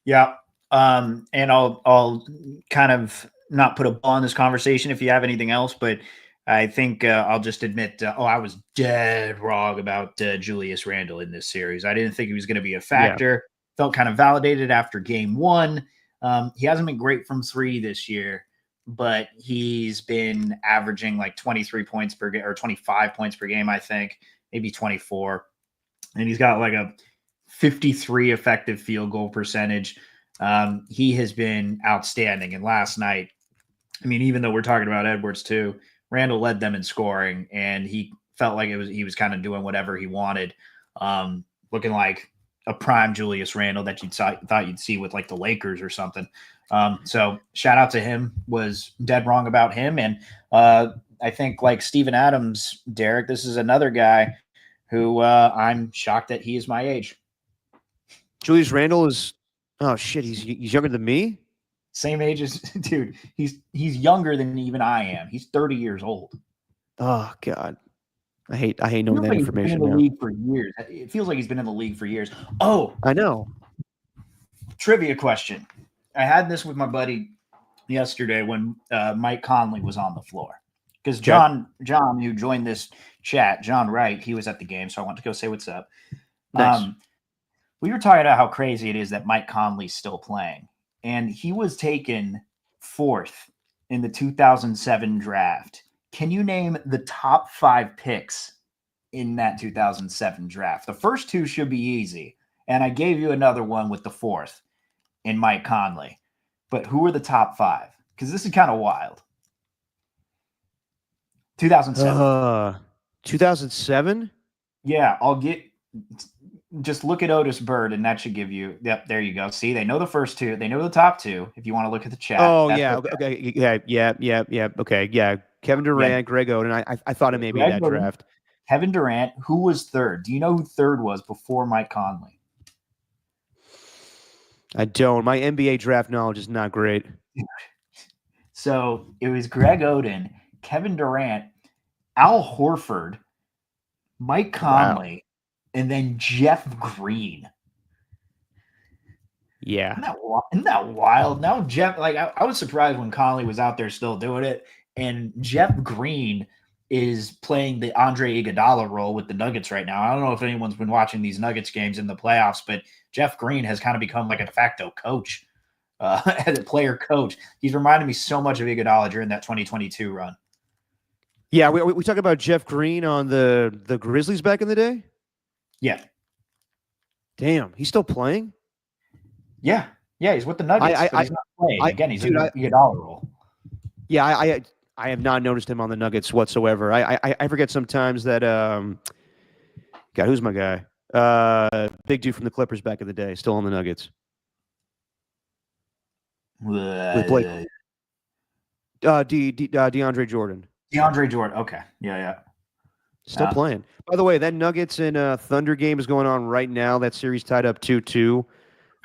Yeah. And I'll kind of not put a ball in this conversation if you have anything else, but I think I'll just admit, I was dead wrong about Julius Randle in this series. I didn't think he was going to be a factor. Yeah. Felt kind of validated after game 1. He hasn't been great from 3 this year, but he's been averaging like 23 points per game or 25 points per game, I think. Maybe 24. And he's got like a 53 effective field goal percentage. He has been outstanding. And last night, I mean, even though we're talking about Edwards too, Randall led them in scoring, and he felt like he was kind of doing whatever he wanted. Looking like a prime Julius Randle that thought you'd see with like the Lakers or something. So shout out to him. Was dead wrong about him. And I think like Steven Adams, Derek, this is another guy who I'm shocked that he is my age. Julius Randle is, oh shit, he's younger than me? Same age as dude. He's younger than even I am. He's 30 years old. Oh God, I hate knowing that He's been information in the now. league for years. It feels like he's been in the league for years. Oh, I know. trivia question. I had this with my buddy yesterday when Mike Conley was on the floor. Because John, who joined this chat, John Wright, he was at the game, so I want to go say what's up. Nice. We were talking about how crazy it is that Mike Conley's still playing. And he was taken 4th in the 2007 draft. Can you name the top 5 picks in that 2007 draft? The first 2 should be easy. And I gave you another one with the 4th in Mike Conley. But who are the top 5? Because this is kind of wild. 2007. 2007? Yeah, just look at Otis Bird, and that should give you. Yep, there you go. See, they know the first 2. They know the top 2. If you want to look at the chat. Oh yeah, okay, yeah. Okay, yeah. Kevin Durant, Greg Oden. I thought it may be that draft. Kevin Durant. Who was 3rd? Do you know who 3rd was before Mike Conley? I don't. My NBA draft knowledge is not great. So it was Greg Oden, Kevin Durant, Al Horford, Mike Conley, and then Jeff Green. Yeah. Isn't that wild? Now Jeff, like I was surprised when Conley was out there still doing it, and Jeff Green is playing the Andre Iguodala role with the Nuggets right now. I don't know if anyone's been watching these Nuggets games in the playoffs, but Jeff Green has kind of become like a de facto coach, as a player coach. He's reminded me so much of Iguodala during that 2022 run. Yeah, we talk about Jeff Green on the Grizzlies back in the day? Yeah. Damn, he's still playing? Yeah, he's with the Nuggets, but he's not playing. Again, he's in the Iguodala role. Yeah, I have not noticed him on the Nuggets whatsoever. I forget sometimes that God, who's my guy? Big dude from the Clippers back in the day, still on the Nuggets. With Blake. DeAndre Jordan. DeAndre Jordan. Okay. Yeah. Still playing. By the way, that Nuggets and Thunder game is going on right now. That series tied up 2-2.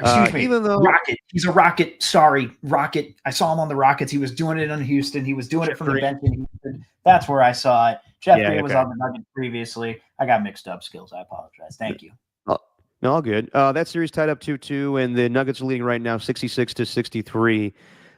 Excuse me. Even though Rocket. He's a Rocket. Sorry, Rocket. I saw him on the Rockets. He was doing it in Houston. He was doing it from the bench in Houston. That's where I saw it. Jeff Green was on the Nuggets previously. I got mixed up skills. I apologize. Thank you. No, all good. That series tied up 2-2, and the Nuggets are leading right now 66-63.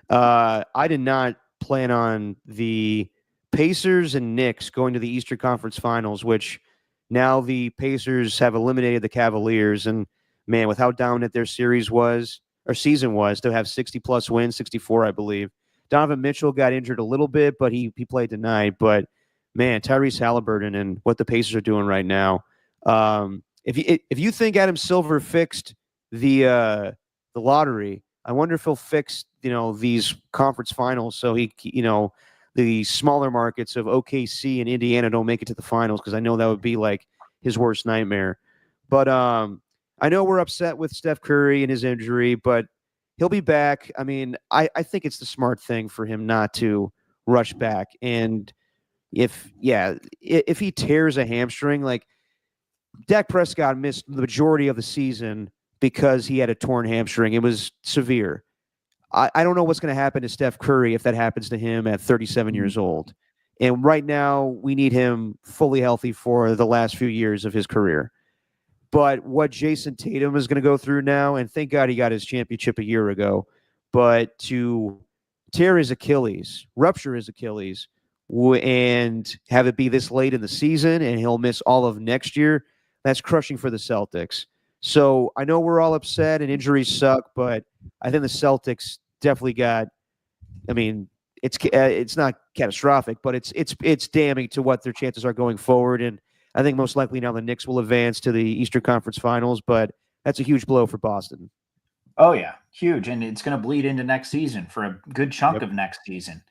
I did not plan on the Pacers and Knicks going to the Eastern Conference Finals, which now the Pacers have eliminated the Cavaliers. And man, with how dominant their season was, to have 60-plus wins, 64, I believe. Donovan Mitchell got injured a little bit, but he played tonight. But man, Tyrese Halliburton and what the Pacers are doing right now. If you think Adam Silver fixed the lottery, I wonder if he'll fix these conference finals so he the smaller markets of OKC and Indiana don't make it to the finals, because I know that would be like his worst nightmare. But I know we're upset with Steph Curry and his injury, but he'll be back. I mean, I think it's the smart thing for him not to rush back. And if he tears a hamstring, like Dak Prescott missed the majority of the season because he had a torn hamstring. It was severe. I don't know what's going to happen to Steph Curry if that happens to him at 37 years old. And right now, we need him fully healthy for the last few years of his career. But what Jason Tatum is going to go through now, and thank God he got his championship a year ago, but to tear his Achilles, rupture his Achilles, and have it be this late in the season, and he'll miss all of next year, that's crushing for the Celtics. So I know we're all upset and injuries suck, but I think the Celtics definitely got. I mean, it's not catastrophic, but it's damning to what their chances are going forward. And I think most likely now the Knicks will advance to the Eastern Conference Finals, but that's a huge blow for Boston. Oh yeah, huge, and it's going to bleed into next season for a good chunk of next season.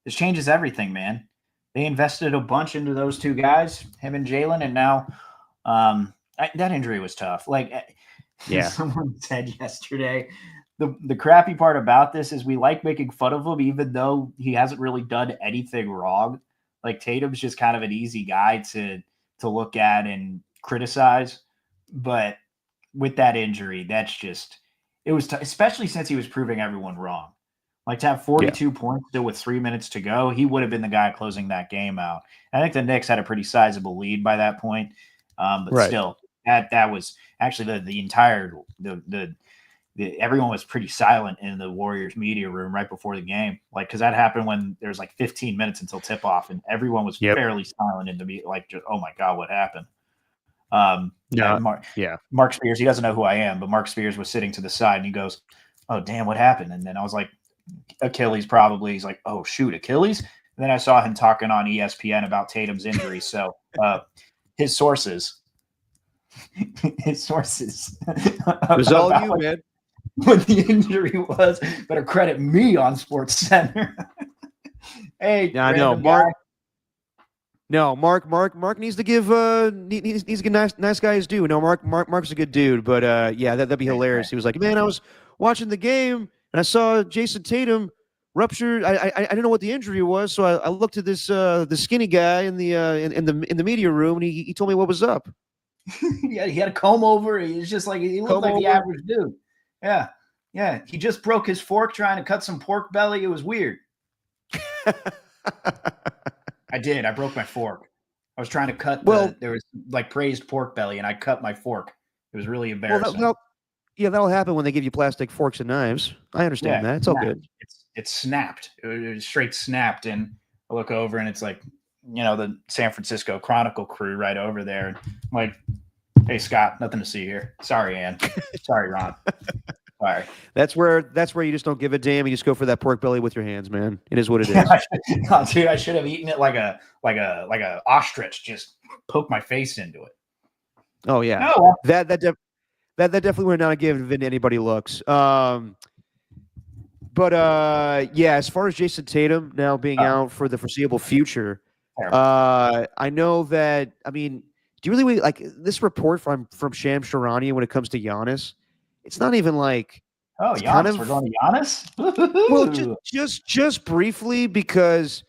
This changes everything, man. They invested a bunch into those two guys, him and Jalen, and now that injury was tough. Like, someone said yesterday, the crappy part about this is we like making fun of him, even though he hasn't really done anything wrong. Like, Tatum's just kind of an easy guy to look at and criticize. But with that injury, that's just, it was especially since he was proving everyone wrong. Like to have 42 points still with 3 minutes to go, he would have been the guy closing that game out. I think the Knicks had a pretty sizable lead by that point, but still, that was actually the entire everyone was pretty silent in the Warriors media room right before the game, like because that happened when there was like 15 minutes until tip off, and everyone was fairly silent in the media, like just, oh my god, what happened? Mark Spears, he doesn't know who I am, but Mark Spears was sitting to the side and he goes, "Oh damn, what happened?" And then I was like, Achilles probably. He's like, "Oh shoot, Achilles." And then I saw him talking on ESPN about Tatum's injury. So his sources. It was all you, man. What the injury was, better credit me on Sports Center. Hey, I know Mark. No, Mark needs to give needs to give nice guys due. No, Mark's a good dude, but that'd be hilarious. He was like, "Man, I was watching the game and I saw Jason Tatum rupture. I didn't know what the injury was, so I looked at this the skinny guy in the media room, and he told me what was up." Yeah, he had a comb over. He was just like he looked like the average dude. Yeah. He just broke his fork trying to cut some pork belly. It was weird. I did. I broke my fork. I was trying to cut there was like praised pork belly, and I cut my fork. It was really embarrassing. That'll happen when they give you plastic forks and knives. I understand that. It's all good. It's snapped. It was straight snapped, and I look over, and it's like, the San Francisco Chronicle crew right over there. And I'm like, "Hey, Scott, nothing to see here. Sorry, Ann. Sorry, Ron. Sorry." That's where you just don't give a damn. You just go for that pork belly with your hands, man. It is what it is. Dude, I should have eaten it like a ostrich. Just poke my face into it. Oh yeah, no. That definitely would not give anybody looks. As far as Jason Tatum now being out for the foreseeable future, I know that. I mean, do you really like this report from Shams Charania when it comes to Giannis? It's not even like Giannis. We're going to Giannis. Well, just briefly, because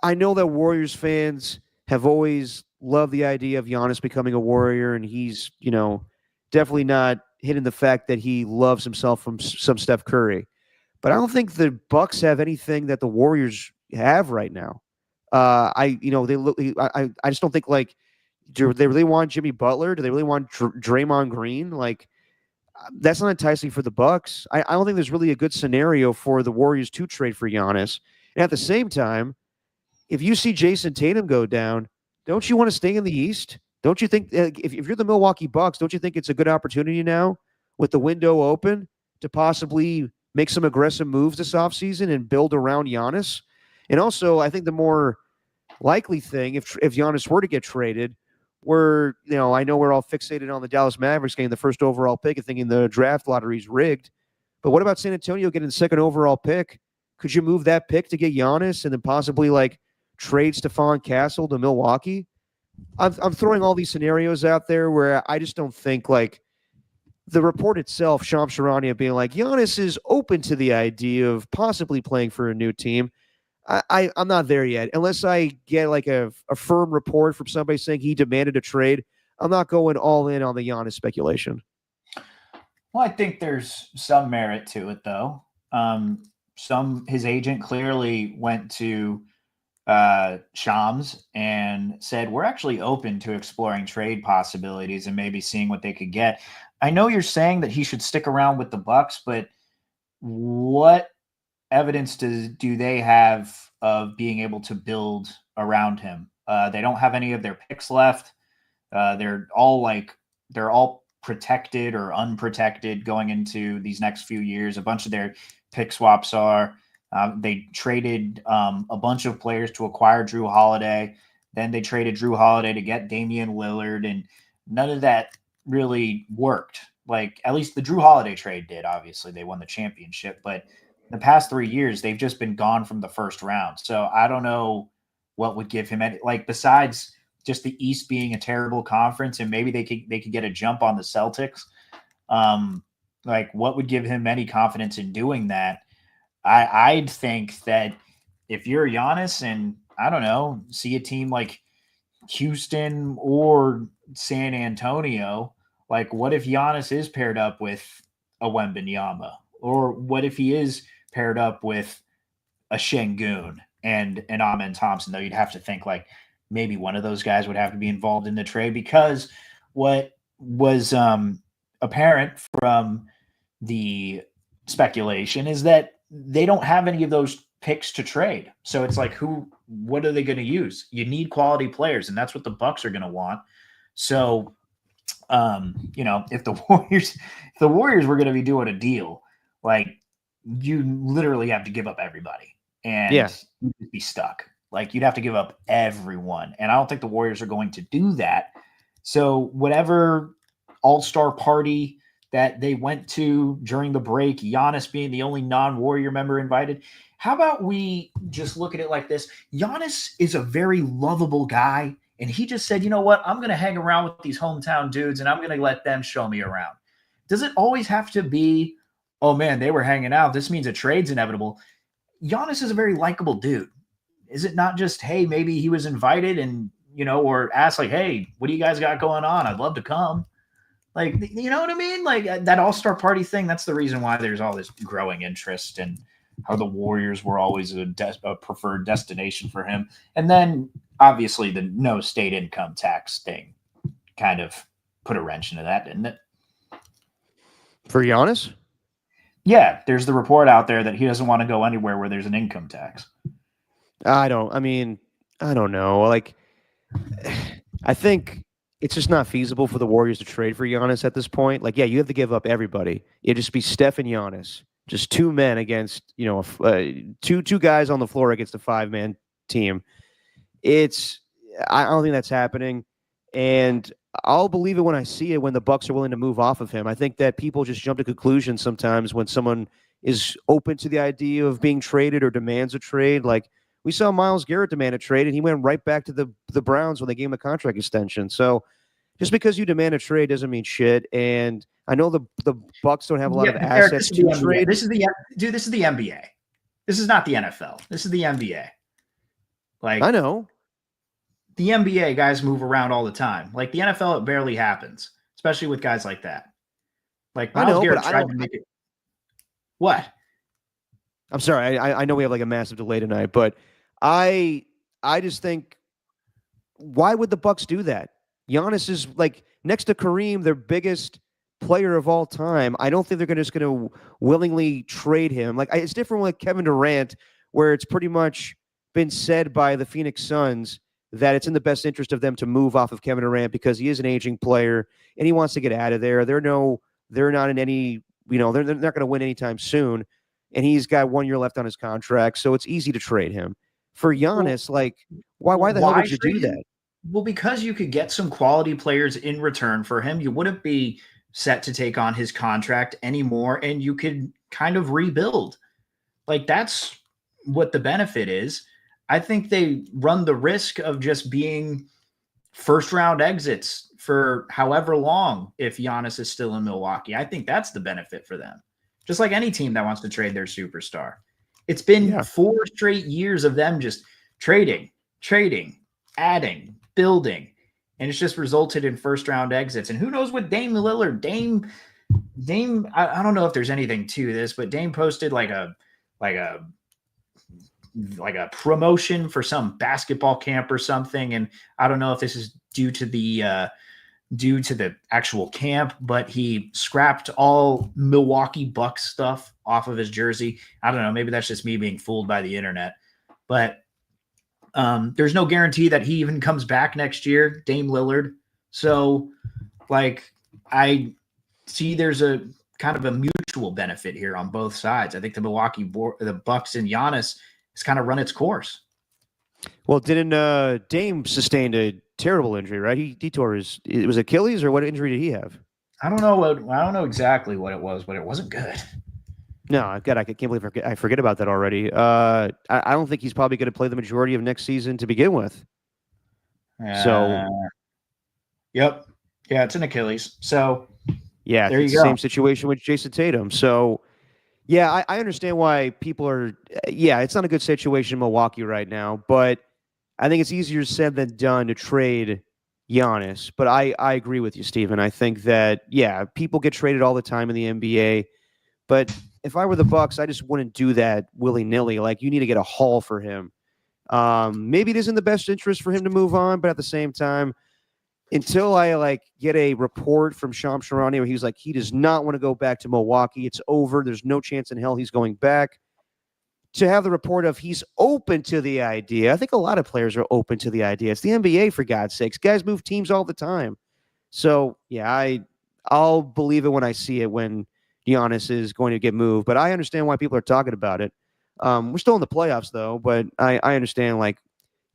I know that Warriors fans have always loved the idea of Giannis becoming a Warrior, and he's definitely not hidden the fact that he loves himself from some Steph Curry. But I don't think the Bucks have anything that the Warriors have right now. I just don't think, like, do they really want Jimmy Butler? Do they really want Draymond Green? Like, that's not enticing for the Bucks. I don't think there's really a good scenario for the Warriors to trade for Giannis. And at the same time, if you see Jason Tatum go down, don't you want to stay in the East? Don't you think if you're the Milwaukee Bucks, don't you think it's a good opportunity now with the window open to possibly make some aggressive moves this offseason and build around Giannis? And also, I think the more likely thing, if Giannis were to get traded, I know we're all fixated on the Dallas Mavericks getting the first overall pick and thinking the draft lottery is rigged. But what about San Antonio getting the second overall pick? Could you move that pick to get Giannis and then possibly like trade Stephon Castle to Milwaukee? I'm throwing all these scenarios out there where I just don't think, like, the report itself, Shams Charania being like, Giannis is open to the idea of possibly playing for a new team. I'm not there yet. Unless I get like a firm report from somebody saying he demanded a trade, I'm not going all in on the Giannis speculation. Well, I think there's some merit to it, though. His agent clearly went to Shams and said, "We're actually open to exploring trade possibilities and maybe seeing what they could get." I know you're saying that he should stick around with the Bucks, but what evidence do they have of being able to build around him? They don't have any of their picks left. They're all protected or unprotected going into these next few years. A bunch of their pick swaps are. They traded a bunch of players to acquire Drew Holiday. Then they traded Drew Holiday to get Damian Lillard, and none of that really worked. Like, at least the Drew Holiday trade did. Obviously, they won the championship, but the past 3 years, they've just been gone from the first round. So I don't know what would give him any, like, besides just the East being a terrible conference, and maybe they could get a jump on the Celtics. Like, what would give him any confidence in doing that? I'd think that if you're Giannis and, I don't know, see a team like Houston or San Antonio, like, what if Giannis is paired up with a Wembanyama? Or what if he is paired up with a Şengün and an Amen Thompson, though you'd have to think like maybe one of those guys would have to be involved in the trade, because what was apparent from the speculation is that they don't have any of those picks to trade. So it's like, what are they going to use? You need quality players, and that's what the Bucks are going to want. So, if the Warriors were going to be doing a deal, like, you literally have to give up everybody, and you'd be stuck. Like, you'd have to give up everyone, and I don't think the Warriors are going to do that. So whatever all-star party that they went to during the break, Giannis being the only non-Warrior member invited, how about we just look at it like this? Giannis is a very lovable guy, and he just said, you know what? I'm going to hang around with these hometown dudes, and I'm going to let them show me around. Does it always have to be, oh, man, they were hanging out, this means a trade's inevitable? Giannis is a very likable dude. Is it not just, hey, maybe he was invited and, or asked like, hey, what do you guys got going on? I'd love to come. Like, you know what I mean? Like, that all-star party thing, that's the reason why there's all this growing interest and how the Warriors were always a preferred destination for him. And then, obviously, the no state income tax thing kind of put a wrench into that, didn't it? For Giannis? Yeah, there's the report out there that he doesn't want to go anywhere where there's an income tax. I don't know. Like, I think it's just not feasible for the Warriors to trade for Giannis at this point. Like, yeah, you have to give up everybody. It'd just be Steph and Giannis, just two men against, two guys on the floor against a 5-man team. I don't think that's happening, and I'll believe it when I see it, when the Bucks are willing to move off of him. I think that people just jump to conclusions sometimes when someone is open to the idea of being traded or demands a trade. Like, we saw Myles Garrett demand a trade, and he went right back to the Browns when they gave him a contract extension. So just because you demand a trade doesn't mean shit. And I know the Bucks don't have a lot of assets to trade. This is the NBA. This is not the NFL. This is the NBA. Like, I know. The NBA guys move around all the time. Like, the NFL, it barely happens, especially with guys like that. Like, Myles Garrett tried to make it. What? I'm sorry. I know we have like a massive delay tonight, but I just think, why would the Bucks do that? Giannis is, like, next to Kareem, their biggest player of all time. I don't think they're just going to willingly trade him. Like, it's different with Kevin Durant, where it's pretty much been said by the Phoenix Suns that it's in the best interest of them to move off of Kevin Durant because he is an aging player and he wants to get out of there. They're not in any, they're not going to win anytime soon. And he's got 1 year left on his contract, so it's easy to trade him. For Giannis, why the hell would you do that? Well, because you could get some quality players in return for him. You wouldn't be set to take on his contract anymore, and you could kind of rebuild. Like, that's what the benefit is. I think they run the risk of just being first-round exits for however long if Giannis is still in Milwaukee. I think that's the benefit for them. Just like any team that wants to trade their superstar. It's been 4 straight years of them just trading, adding, building, and it's just resulted in first-round exits. And who knows what Dame Lillard, Dame, I don't know if there's anything to this, but Dame posted like a promotion for some basketball camp or something. And I don't know if this is due to the actual camp, but he scrapped all Milwaukee Bucks stuff off of his jersey. I don't know. Maybe that's just me being fooled by the internet, but there's no guarantee that he even comes back next year, Dame Lillard. So, like, I see there's a kind of a mutual benefit here on both sides. I think the Bucks and Giannis has kind of run its course. Well, didn't Dame sustain a terrible injury, right? He tore it was Achilles, or what injury did he have? I don't know exactly what it was, but it wasn't good. No, I can't believe I forget about that already. I don't think he's probably going to play the majority of next season to begin with. Yep. Yeah, it's an Achilles. So, yeah, there you go. Same situation with Jason Tatum. So, yeah, I understand why people are. Yeah, it's not a good situation in Milwaukee right now, but I think it's easier said than done to trade Giannis. But I agree with you, Steven. I think that, yeah, people get traded all the time in the NBA, but if I were the Bucks, I just wouldn't do that willy-nilly. Like, you need to get a haul for him. Maybe it isn't the best interest for him to move on, but at the same time, until I get a report from Shams Charania where he's like, he does not want to go back to Milwaukee. It's over. There's no chance in hell he's going back. To have the report of he's open to the idea. I think a lot of players are open to the idea. It's the NBA, for God's sakes. Guys move teams all the time. So, yeah, I'll believe it when I see it when Giannis is going to get moved. But I understand why people are talking about it. We're still in the playoffs, though. But I understand, like,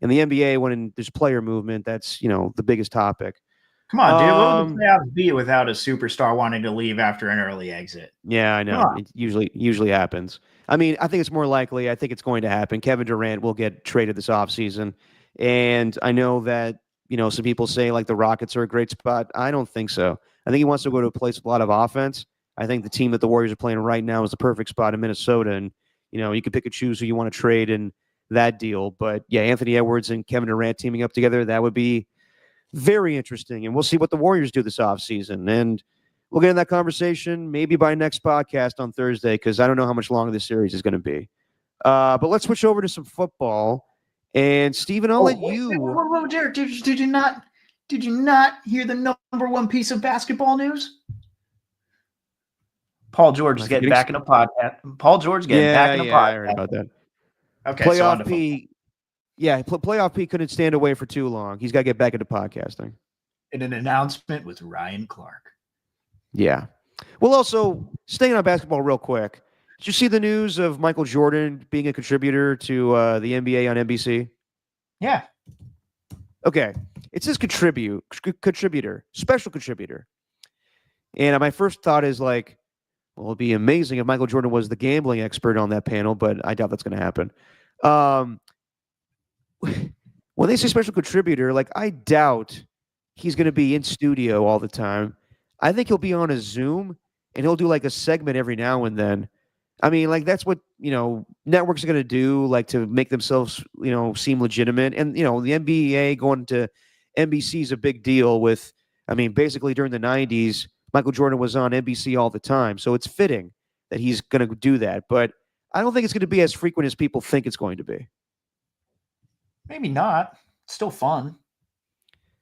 in the NBA, when there's player movement, that's, the biggest topic. Come on, dude. What would the playoffs be without a superstar wanting to leave after an early exit? Yeah, I know. It usually happens. I mean, I think it's more likely. I think it's going to happen. Kevin Durant will get traded this offseason. And I know that, some people say, like, the Rockets are a great spot. I don't think so. I think he wants to go to a place with a lot of offense. I think the team that the Warriors are playing right now is the perfect spot in Minnesota. And, you can pick and choose who you want to trade in that deal. But, yeah, Anthony Edwards and Kevin Durant teaming up together, that would be very interesting. And we'll see what the Warriors do this offseason. And we'll get in that conversation maybe by next podcast on Thursday, because I don't know how much longer this series is going to be. But let's switch over to some football. And Steven, I'll let you. Whoa, Derek, did you not hear the number one piece of basketball news? Paul George is getting back in a podcast. Paul George getting back in a podcast. I heard about that. Okay, Playoff P. Yeah, Playoff P couldn't stand away for too long. He's got to get back into podcasting. In an announcement with Ryan Clark. Yeah. Well, also, staying on basketball real quick, did you see the news of Michael Jordan being a contributor to the NBA on NBC? Yeah. Okay. It says contributor, special contributor. And my first thought is like, well, it'd be amazing if Michael Jordan was the gambling expert on that panel, but I doubt that's going to happen. When they say special contributor, like, I doubt he's going to be in studio all the time. I think he'll be on a Zoom and he'll do like a segment every now and then. I mean, like, that's what, networks are going to do, like, to make themselves, seem legitimate. And, the NBA going to NBC is a big deal with, I mean, basically during the 90s, Michael Jordan was on NBC all the time. So it's fitting that he's going to do that. But I don't think it's going to be as frequent as people think it's going to be. Maybe not. It's still fun.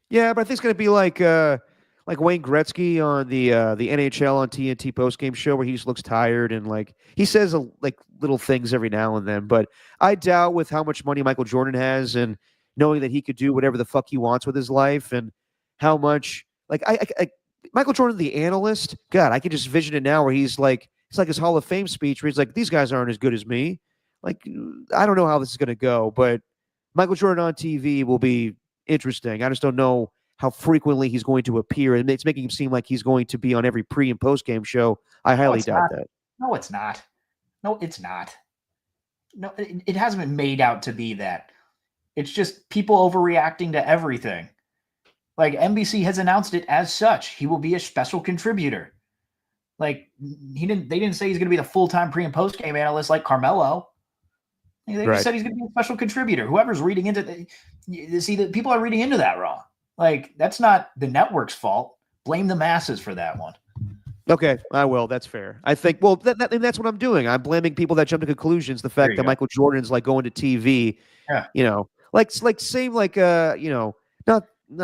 Yeah, but I think it's going to be like Wayne Gretzky on the NHL on TNT postgame show, where he just looks tired and like he says like little things every now and then. But I doubt, with how much money Michael Jordan has and knowing that he could do whatever the fuck he wants with his life, and how much like I Michael Jordan, the analyst, God, I can just vision it now where he's like, it's like his Hall of Fame speech where he's like, these guys aren't as good as me. Like, I don't know how this is going to go, but Michael Jordan on TV will be interesting. I just don't know how frequently he's going to appear, and it's making him seem like he's going to be on every pre and post game show. I highly doubt that. No, it's not. No, it's not. No, it hasn't been made out to be that. It's just people overreacting to everything. Like, NBC has announced it as such. He will be a special contributor. Like, they didn't say he's going to be the full-time pre and post game analyst like Carmelo. They just said he's going to be a special contributor. Whoever's reading into that, people are reading into that wrong. Like, that's not the network's fault. Blame the masses for that one. Okay, I will. That's fair. I think, well, that's what I'm doing. I'm blaming people that jump to conclusions. The fact that Michael Jordan's like going to TV, not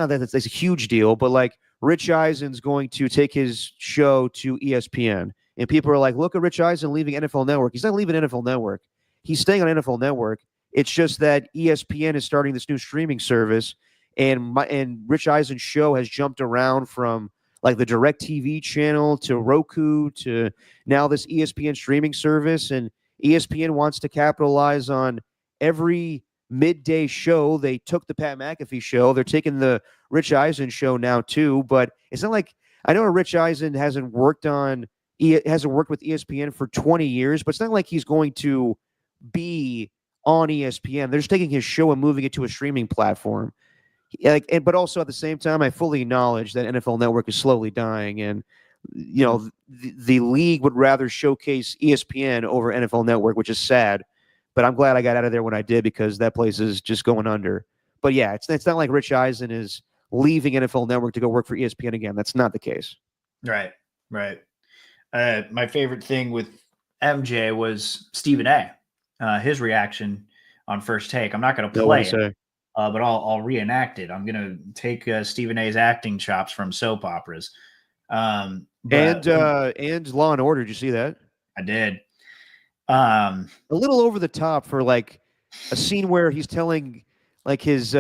that it's a huge deal, but like Rich Eisen's going to take his show to ESPN. And people are like, look at Rich Eisen leaving NFL Network. He's not leaving NFL Network. He's staying on NFL Network. It's just that ESPN is starting this new streaming service, and Rich Eisen's show has jumped around from like the DirecTV channel to Roku to now this ESPN streaming service. And ESPN wants to capitalize on every midday show. They took the Pat McAfee show. They're taking the Rich Eisen show now too. But it's not like, I know Rich Eisen hasn't worked with ESPN for 20 years, but it's not like he's going to be on ESPN. They're just taking his show and moving it to a streaming platform. But also at the same time, I fully acknowledge that NFL Network is slowly dying, and the league would rather showcase ESPN over NFL Network, which is sad. But I'm glad I got out of there when I did, because that place is just going under. But yeah, it's not like Rich Eisen is leaving NFL Network to go work for ESPN again. That's not the case. Right. My favorite thing with MJ was Stephen A. His reaction on First Take. I'm not going to No, play what do you it, say? but I'll reenact it. I'm going to take Stephen A.'s acting chops from soap operas. And Law and Order. Did you see that? I did. A little over the top for like a scene where he's telling like his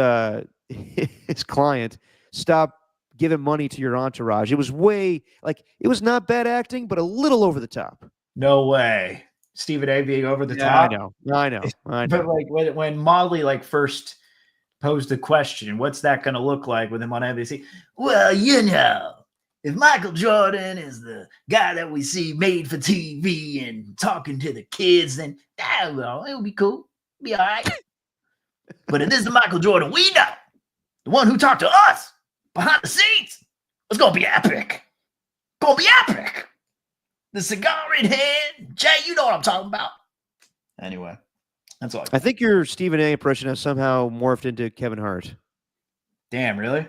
client, stop giving money to your entourage. It was way like it was not bad acting, but a little over the top. No way. Stephen A. being over the Yeah, top. I know. But like when Molly like first posed the question, what's that going to look like with him on NBC? Well, if Michael Jordan is the guy that we see made for TV and talking to the kids, then it'll be cool. Be all right. But if this is the Michael Jordan we know, the one who talked to us behind the scenes, it's going to be epic. Going to be epic. The cigar in hand. Jay, you know what I'm talking about. Anyway, that's all. I think your Stephen A. impression has somehow morphed into Kevin Hart. Damn, really?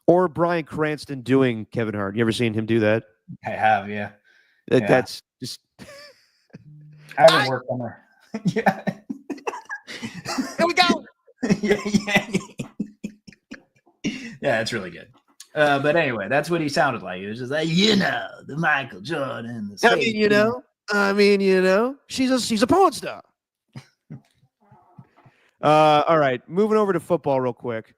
Or Bryan Cranston doing Kevin Hart. You ever seen him do that? I have, yeah. That's just. I haven't worked on her. Yeah. Here we go. Yeah, it's really good. But anyway, that's what he sounded like. He was just like, the Michael Jordan. I mean, she's a porn star. All right, moving over to football real quick.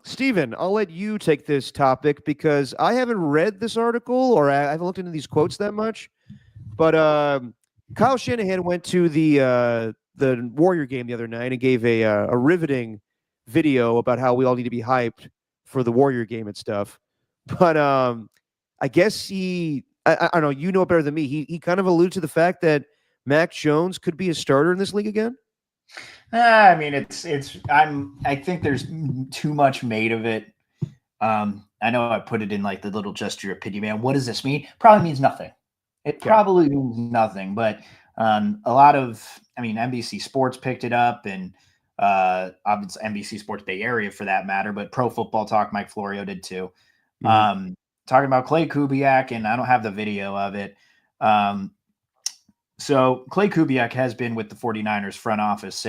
Steven, I'll let you take this topic because I haven't read this article or I haven't looked into these quotes that much. But Kyle Shanahan went to the Warrior game the other night and gave a riveting video about how we all need to be hyped for the Warrior game and stuff. But I guess I don't know, you know it better than me. He kind of alluded to the fact that Mac Jones could be a starter in this league again. I mean, I think there's too much made of it. I know I put it in like the little gesture of pity, man. What does this mean? Probably means nothing. It probably means nothing, but a lot of, NBC Sports picked it up and obviously NBC Sports Bay Area for that matter, but Pro Football Talk, Mike Florio did too. Mm-hmm. Talking about Clay Kubiak, and I don't have the video of it. So Clay Kubiak has been with the 49ers front office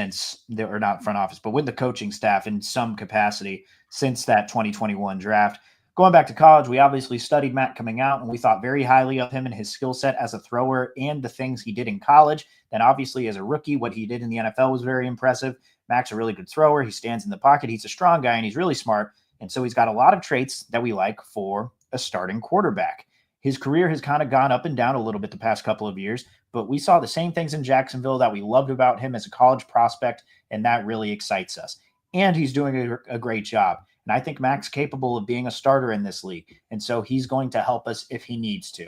or not front office, but with the coaching staff in some capacity since that 2021 draft. Going back to college, we obviously studied Matt coming out, and we thought very highly of him and his skill set as a thrower and the things he did in college. Then obviously as a rookie, what he did in the NFL was very impressive. Mac's a really good thrower. He stands in the pocket. He's a strong guy, and he's really smart. And so he's got a lot of traits that we like for a starting quarterback. His career has kind of gone up and down a little bit the past couple of years, but we saw the same things in Jacksonville that we loved about him as a college prospect, and that really excites us. And he's doing a great job. And I think Mac's capable of being a starter in this league. And so he's going to help us if he needs to.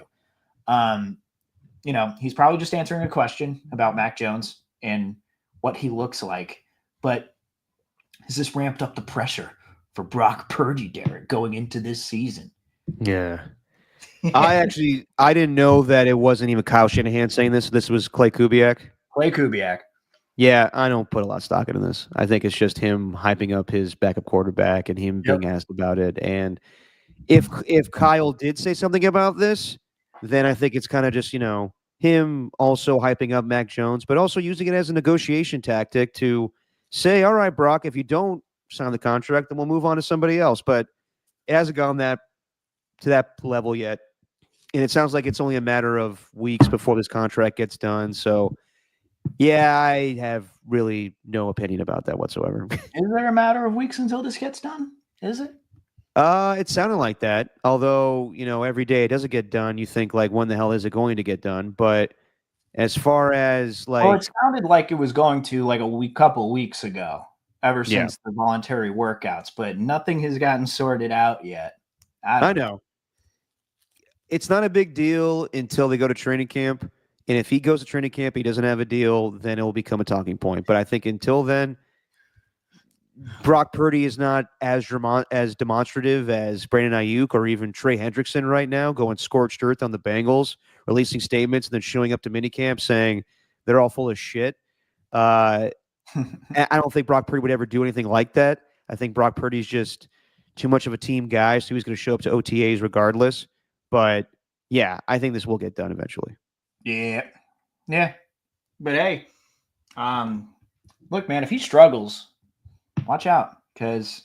He's probably just answering a question about Mac Jones and what he looks like. But has this ramped up the pressure for Brock Purdy, Derek, going into this season? Yeah. I didn't know that it wasn't even Kyle Shanahan saying this. This was Clay Kubiak. Clay Kubiak. Yeah, I don't put a lot of stock into this. I think it's just him hyping up his backup quarterback and him being asked about it. And if Kyle did say something about this, then I think it's kind of just, him also hyping up Mac Jones, but also using it as a negotiation tactic to say, all right, Brock, if you don't sign the contract, then we'll move on to somebody else. But it hasn't gone to that level yet. And it sounds like it's only a matter of weeks before this contract gets done. So, yeah, I have really no opinion about that whatsoever. Is there a matter of weeks until this gets done? Is it? It sounded like that. Although, every day it doesn't get done, you think like, when the hell is it going to get done? But as far as like, it sounded like it was going to like couple weeks ago, ever since the voluntary workouts, but nothing has gotten sorted out yet. I know. It's not a big deal until they go to training camp. And if he goes to training camp, he doesn't have a deal, then it will become a talking point. But I think until then, Brock Purdy is not as demonstrative as Brandon Ayuk or even Trey Hendrickson right now, going scorched earth on the Bengals, releasing statements and then showing up to minicamp saying they're all full of shit. I don't think Brock Purdy would ever do anything like that. I think Brock Purdy's just too much of a team guy, so he's going to show up to OTAs regardless. But, yeah, I think this will get done eventually. Yeah, Yeah. But hey, look, man, if he struggles, watch out, because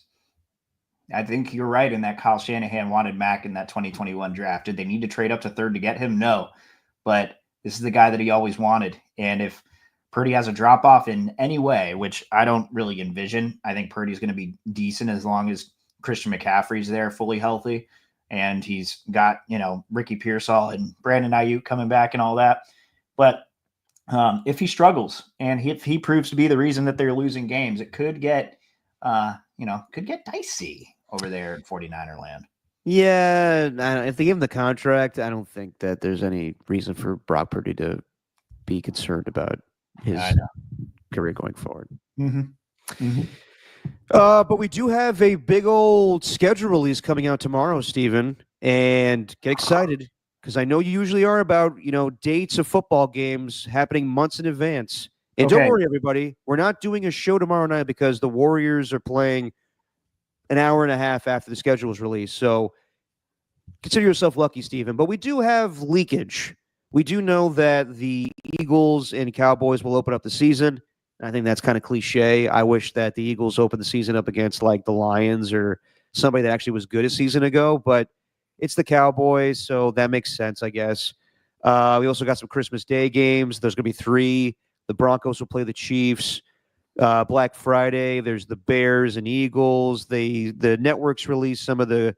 I think you're right in that Kyle Shanahan wanted Mac in that 2021 draft. Did they need to trade up to third to get him? No. But this is the guy that he always wanted. And if Purdy has a drop off in any way, which I don't really envision, I think Purdy's going to be decent as long as Christian McCaffrey's there fully healthy. And he's got, Ricky Pearsall and Brandon Ayuk coming back and all that. But if he struggles and if he proves to be the reason that they're losing games, it could get, dicey over there in 49er land. Yeah, if they give him the contract, I don't think that there's any reason for Brock Purdy to be concerned about his career going forward. Mm-hmm. Mm-hmm. But we do have a big old schedule release coming out tomorrow, Steven, and get excited because I know you usually are about, dates of football games happening months in advance. And don't worry, everybody, we're not doing a show tomorrow night because the Warriors are playing an hour and a half after the schedule is released. So consider yourself lucky, Steven. But we do have leakage. We do know that the Eagles and Cowboys will open up the season. I think that's kind of cliche. I wish that the Eagles opened the season up against like the Lions or somebody that actually was good a season ago, but it's the Cowboys, so that makes sense, I guess. We also got some Christmas Day games. There's going to be 3. The Broncos will play the Chiefs. Black Friday, there's the Bears and Eagles. The networks release some of the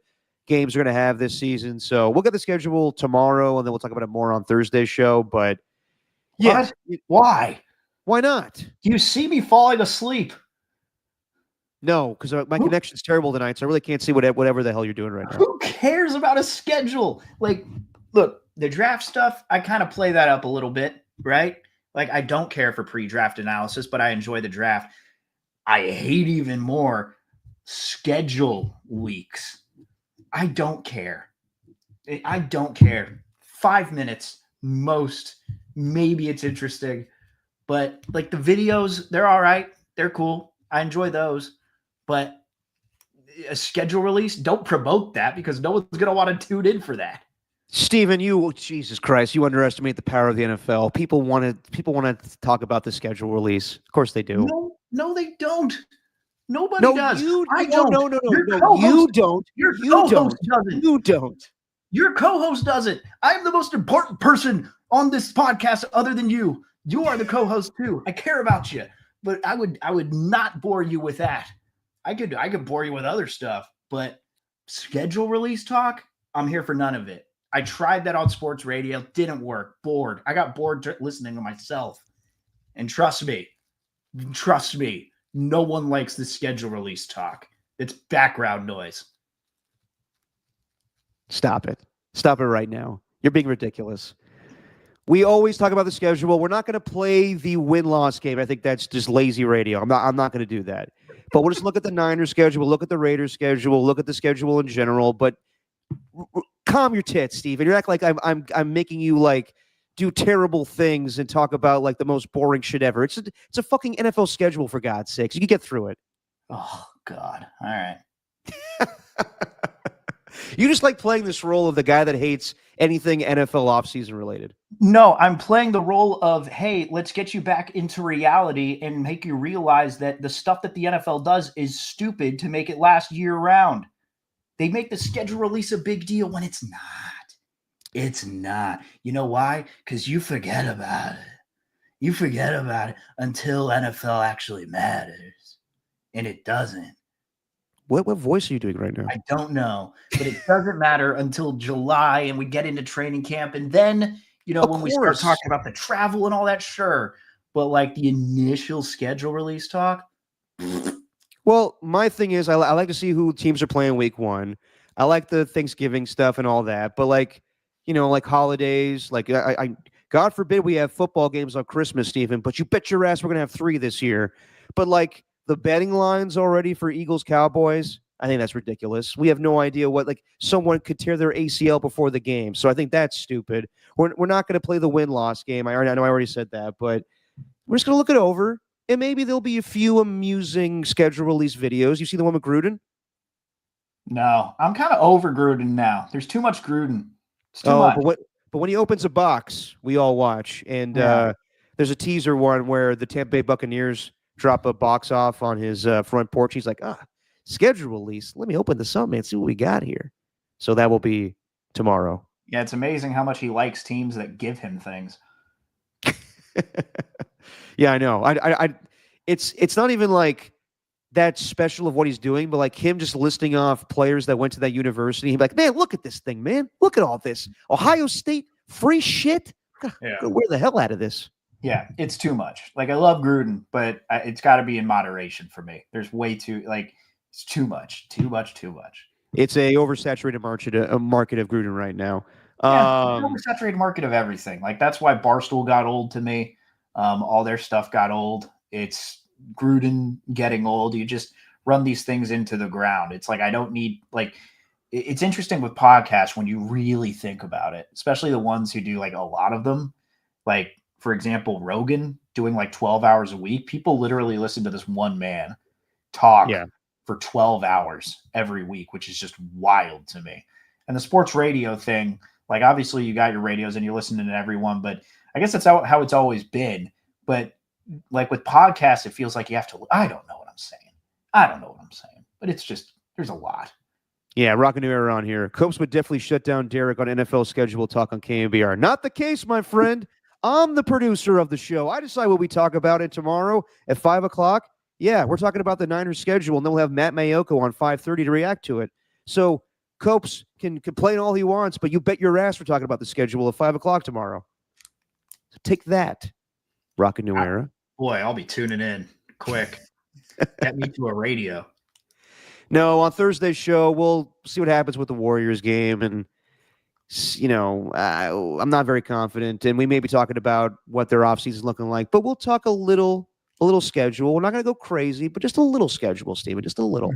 games we're going to have this season. So we'll get the schedule tomorrow, and then we'll talk about it more on Thursday's show. But yeah, Why? Why not? You see me falling asleep. No, because my connection's terrible tonight, so I really can't see whatever the hell you're doing right now. Who cares about a schedule? Like, look, the draft stuff, I kind of play that up a little bit, right? Like, I don't care for pre-draft analysis, but I enjoy the draft. I hate even more schedule leaks. I don't care. I don't care. 5 minutes, most. Maybe it's interesting. But, like, the videos, they're all right. They're cool. I enjoy those. But a schedule release, don't promote that because no one's going to want to tune in for that. Steven, Jesus Christ, you underestimate the power of the NFL. People want to talk about the schedule release. Of course they do. No, they don't. Nobody does. I don't. No. You don't. Your co-host doesn't. You don't. Your co-host doesn't. I'm the most important person on this podcast other than you. You are the co-host too. I care about you, but I would not bore you with that. I could bore you with other stuff, but schedule release talk, I'm here for none of it. I tried that on sports radio, didn't work. Bored. I got bored listening to myself. And trust me, no one likes the schedule release talk. It's background noise. Stop it. Stop it right now. You're being ridiculous. We always talk about the schedule. We're not going to play the win-loss game. I think that's just lazy radio. I'm not going to do that. But we'll just look at the Niners schedule. We'll look at the Raiders schedule. We'll look at the schedule in general. But calm your tits, Steven. You're acting like I'm making you like do terrible things and talk about like the most boring shit ever. It's a fucking NFL schedule, for God's sakes. You can get through it. Oh, God. All right. You just like playing this role of the guy that hates anything NFL offseason related. No, I'm playing the role of, hey, let's get you back into reality and make you realize that the stuff that the NFL does is stupid to make it last year round. They make the schedule release a big deal when it's not. It's not. You know why? Because you forget about it. You forget about it until NFL actually matters. And it doesn't. What voice are you doing right now? I don't know. But it doesn't matter until July and we get into training camp. And then, when we start talking about the travel and all that, sure. But like the initial schedule release talk. Well, my thing is I like to see who teams are playing week 1. I like the Thanksgiving stuff and all that. But like holidays, like I God forbid we have football games on Christmas, Stephen, but you bet your ass we're going to have 3 this year. But like the betting lines already for Eagles Cowboys, I think that's ridiculous. We have no idea what, like, someone could tear their ACL before the game. So I think that's stupid. We're not going to play the win-loss game. I know I already said that, but we're just going to look it over. And maybe there'll be a few amusing schedule release videos. You see the one with Gruden? No, I'm kind of over Gruden now. There's too much Gruden. It's too much. but when he opens a box, we all watch. And there's a teaser one where the Tampa Bay Buccaneers drop a box off on his front porch. He's like, schedule release. Let me open this up, man. See what we got here. So that will be tomorrow. Yeah, it's amazing how much he likes teams that give him things. Yeah, I know. It's not even like that special of what he's doing, but like him just listing off players that went to that university. He'd be like, man, look at this thing, man. Look at all this. Ohio State, free shit. Yeah. Where the hell out of this? Yeah, it's too much. Like, I love Gruden, but it's got to be in moderation for me. There's way too, like, it's too much. It's a oversaturated market of Gruden right now. Yeah, oversaturated market of everything. Like, that's why Barstool got old to me. All their stuff got old. It's Gruden getting old. You just run these things into the ground. It's like, I don't need, like, it's interesting with podcasts when you really think about it, especially the ones who do like a lot of them. Like, for example, Rogan doing like 12 hours a week. People literally listen to this one man talk for 12 hours every week, which is just wild to me. And the sports radio thing, like, obviously you got your radios and you're listening to everyone, but I guess that's how it's always been. But like with podcasts, it feels like you have to, I don't know what I'm saying, but it's just, there's a lot. Yeah, Rock a New Era on here. Copes would definitely shut down Derek on NFL schedule talk on KMBR. Not the case, my friend. I'm the producer of the show. I decide what we talk about it tomorrow at 5 o'clock. Yeah, we're talking about the Niners schedule, and then we'll have Matt Mayoko on 5:30 to react to it. So Copes can complain all he wants, but you bet your ass we're talking about the schedule at 5 o'clock tomorrow. So take that, Rock a New Era. Boy, I'll be tuning in quick. Get me to a radio. No, on Thursday's show, we'll see what happens with the Warriors game. And, you know, I'm not very confident. And we may be talking about what their offseason is looking like. But we'll talk a little schedule. We're not going to go crazy, but just a little schedule, Steven. Just a little.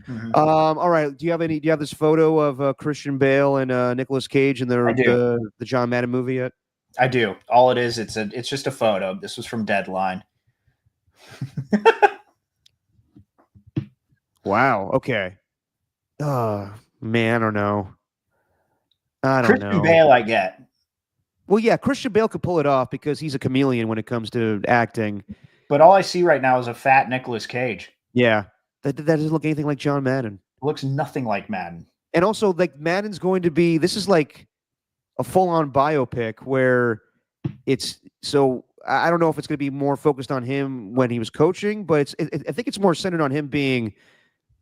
Mm-hmm. All right. Do you have this photo of Christian Bale and Nicolas Cage in the John Madden movie yet? I do. All it is, it's just a photo. This was from Deadline. Wow. Okay. Man, I don't know. Christian Bale, I get. Well, yeah, Christian Bale could pull it off because he's a chameleon when it comes to acting. But all I see right now is a fat Nicolas Cage. Yeah, that doesn't look anything like John Madden. It looks nothing like Madden. And also, like, Madden's going to be, this is like a full-on biopic where it's, so I don't know if it's going to be more focused on him when he was coaching, but I think it's more centered on him being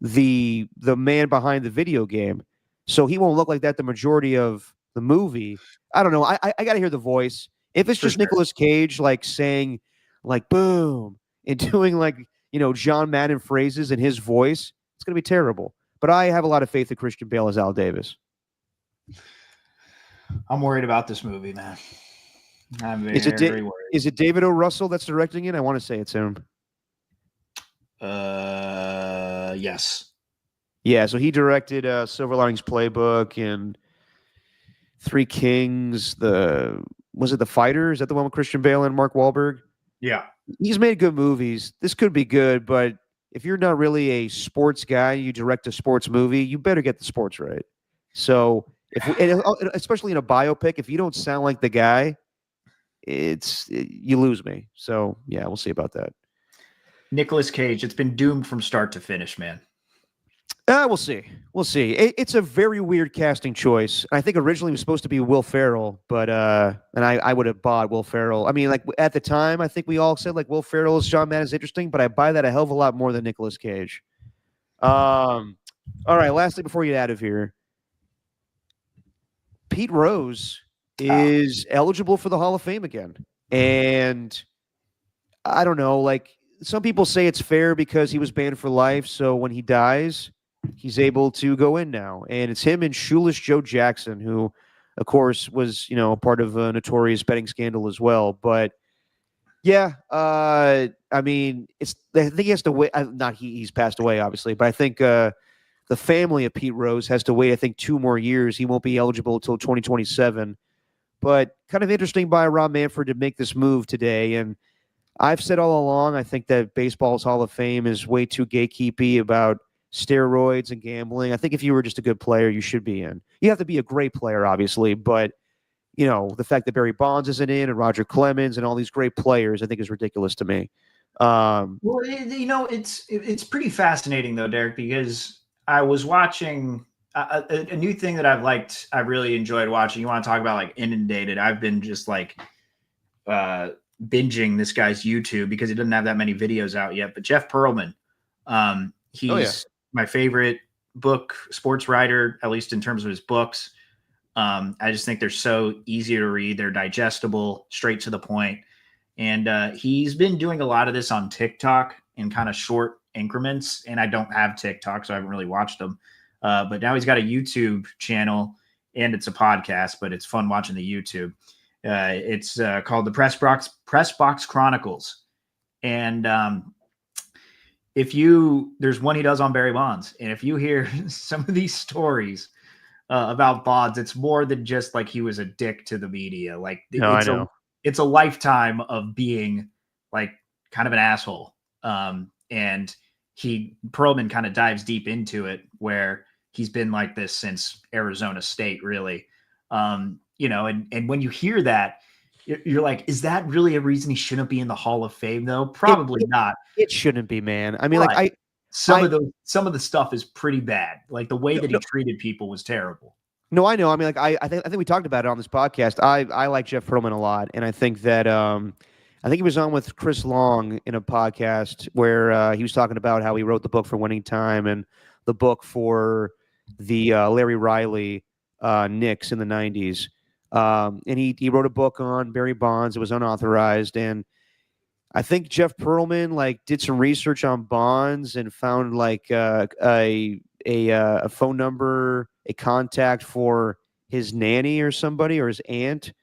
the man behind the video game. So he won't look like that the majority of the movie. I don't know. I got to hear the voice. If it's just Nicolas Cage, like, saying, like, boom, and doing, like, you know, John Madden phrases in his voice, it's going to be terrible. But I have a lot of faith in Christian Bale as Al Davis. I'm worried about this movie, man. I'm very worried. Is it David O. Russell that's directing it? I want to say it's him. Yes. Yeah, so he directed Silver Linings Playbook and Three Kings. Was it The Fighter? Is that the one with Christian Bale and Mark Wahlberg? Yeah. He's made good movies. This could be good, but if you're not really a sports guy, you direct a sports movie, you better get the sports right. So, especially in a biopic, if you don't sound like the guy, you lose me. So, yeah, we'll see about that. Nicolas Cage, it's been doomed from start to finish, man. We'll see. We'll see. It's a very weird casting choice. I think originally it was supposed to be Will Ferrell, but and I would have bought Will Ferrell. I mean, like, at the time, I think we all said, like, Will Ferrell as John Madden is interesting, but I buy that a hell of a lot more than Nicolas Cage. All right. Lastly, before you get out of here, Pete Rose is eligible for the Hall of Fame again, and I don't know. Like, some people say it's fair because he was banned for life, so when he dies, he's able to go in now. And it's him and Shoeless Joe Jackson, who, of course, was, you know, part of a notorious betting scandal as well. But yeah, I mean, I think he has to wait. He's passed away, obviously, but I think the family of Pete Rose has to wait, I think, 2 more years. He won't be eligible until 2027. But kind of interesting by Rob Manfred to make this move today. And I've said all along, I think that baseball's Hall of Fame is way too gatekeepy about steroids and gambling. I think if you were just a good player, you should be in. You have to be a great player, obviously, but the fact that Barry Bonds isn't in and Roger Clemens and all these great players, I think is ridiculous to me. Well, it's pretty fascinating though, Derek, because I was watching a new thing that I really enjoyed watching. You want to talk about like inundated? I've been just like binging this guy's YouTube because he doesn't have that many videos out yet. But Jeff Pearlman, he's my favorite sports writer, at least in terms of his books. I just think they're so easy to read. They're digestible, straight to the point. And he's been doing a lot of this on TikTok in kind of short increments. And I don't have TikTok, so I haven't really watched them. But now he's got a YouTube channel and it's a podcast, but it's fun watching the YouTube. It's called the Press Box Chronicles. And there's one he does on Barry Bonds. And if you hear some of these stories about Bonds, it's more than just like he was a dick to the media. Like it's a lifetime of being like kind of an asshole. And Pearlman kind of dives deep into it, where he's been like this since Arizona State, really. And when you hear that, you're like, is that really a reason he shouldn't be in the Hall of Fame though? Probably not. It shouldn't be, man. I mean, some of the stuff is pretty bad. Like the way that he treated people was terrible. No, I know. I mean, like I think we talked about it on this podcast. I like Jeff Pearlman a lot, and I think that I think he was on with Chris Long in a podcast where he was talking about how he wrote the book for Winning Time and the book for the Larry Riley Knicks in the 90s. And he wrote a book on Barry Bonds. It was unauthorized, and I think Jeff Pearlman like did some research on Bonds and found like a phone number, a contact for his nanny or somebody or his aunt,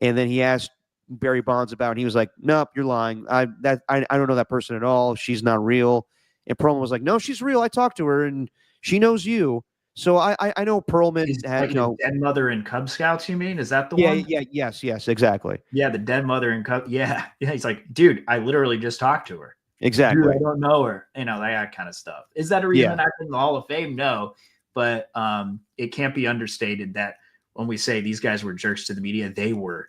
and then he asked Barry Bonds about it, and he was like, "Nope, you're lying. I don't know that person at all. She's not real." And Pearlman was like, "No, she's real. I talked to her, and she knows you." So I know Pearlman had, like dead mother in Cub Scouts. You mean, is that the one? Yeah, yes, exactly. Yeah, the dead mother in Cub. Yeah. He's like, dude, I literally just talked to her. Exactly. Dude, I don't know her. That kind of stuff. Is that a reason I'm in the Hall of Fame? No, but it can't be understated that when we say these guys were jerks to the media, they were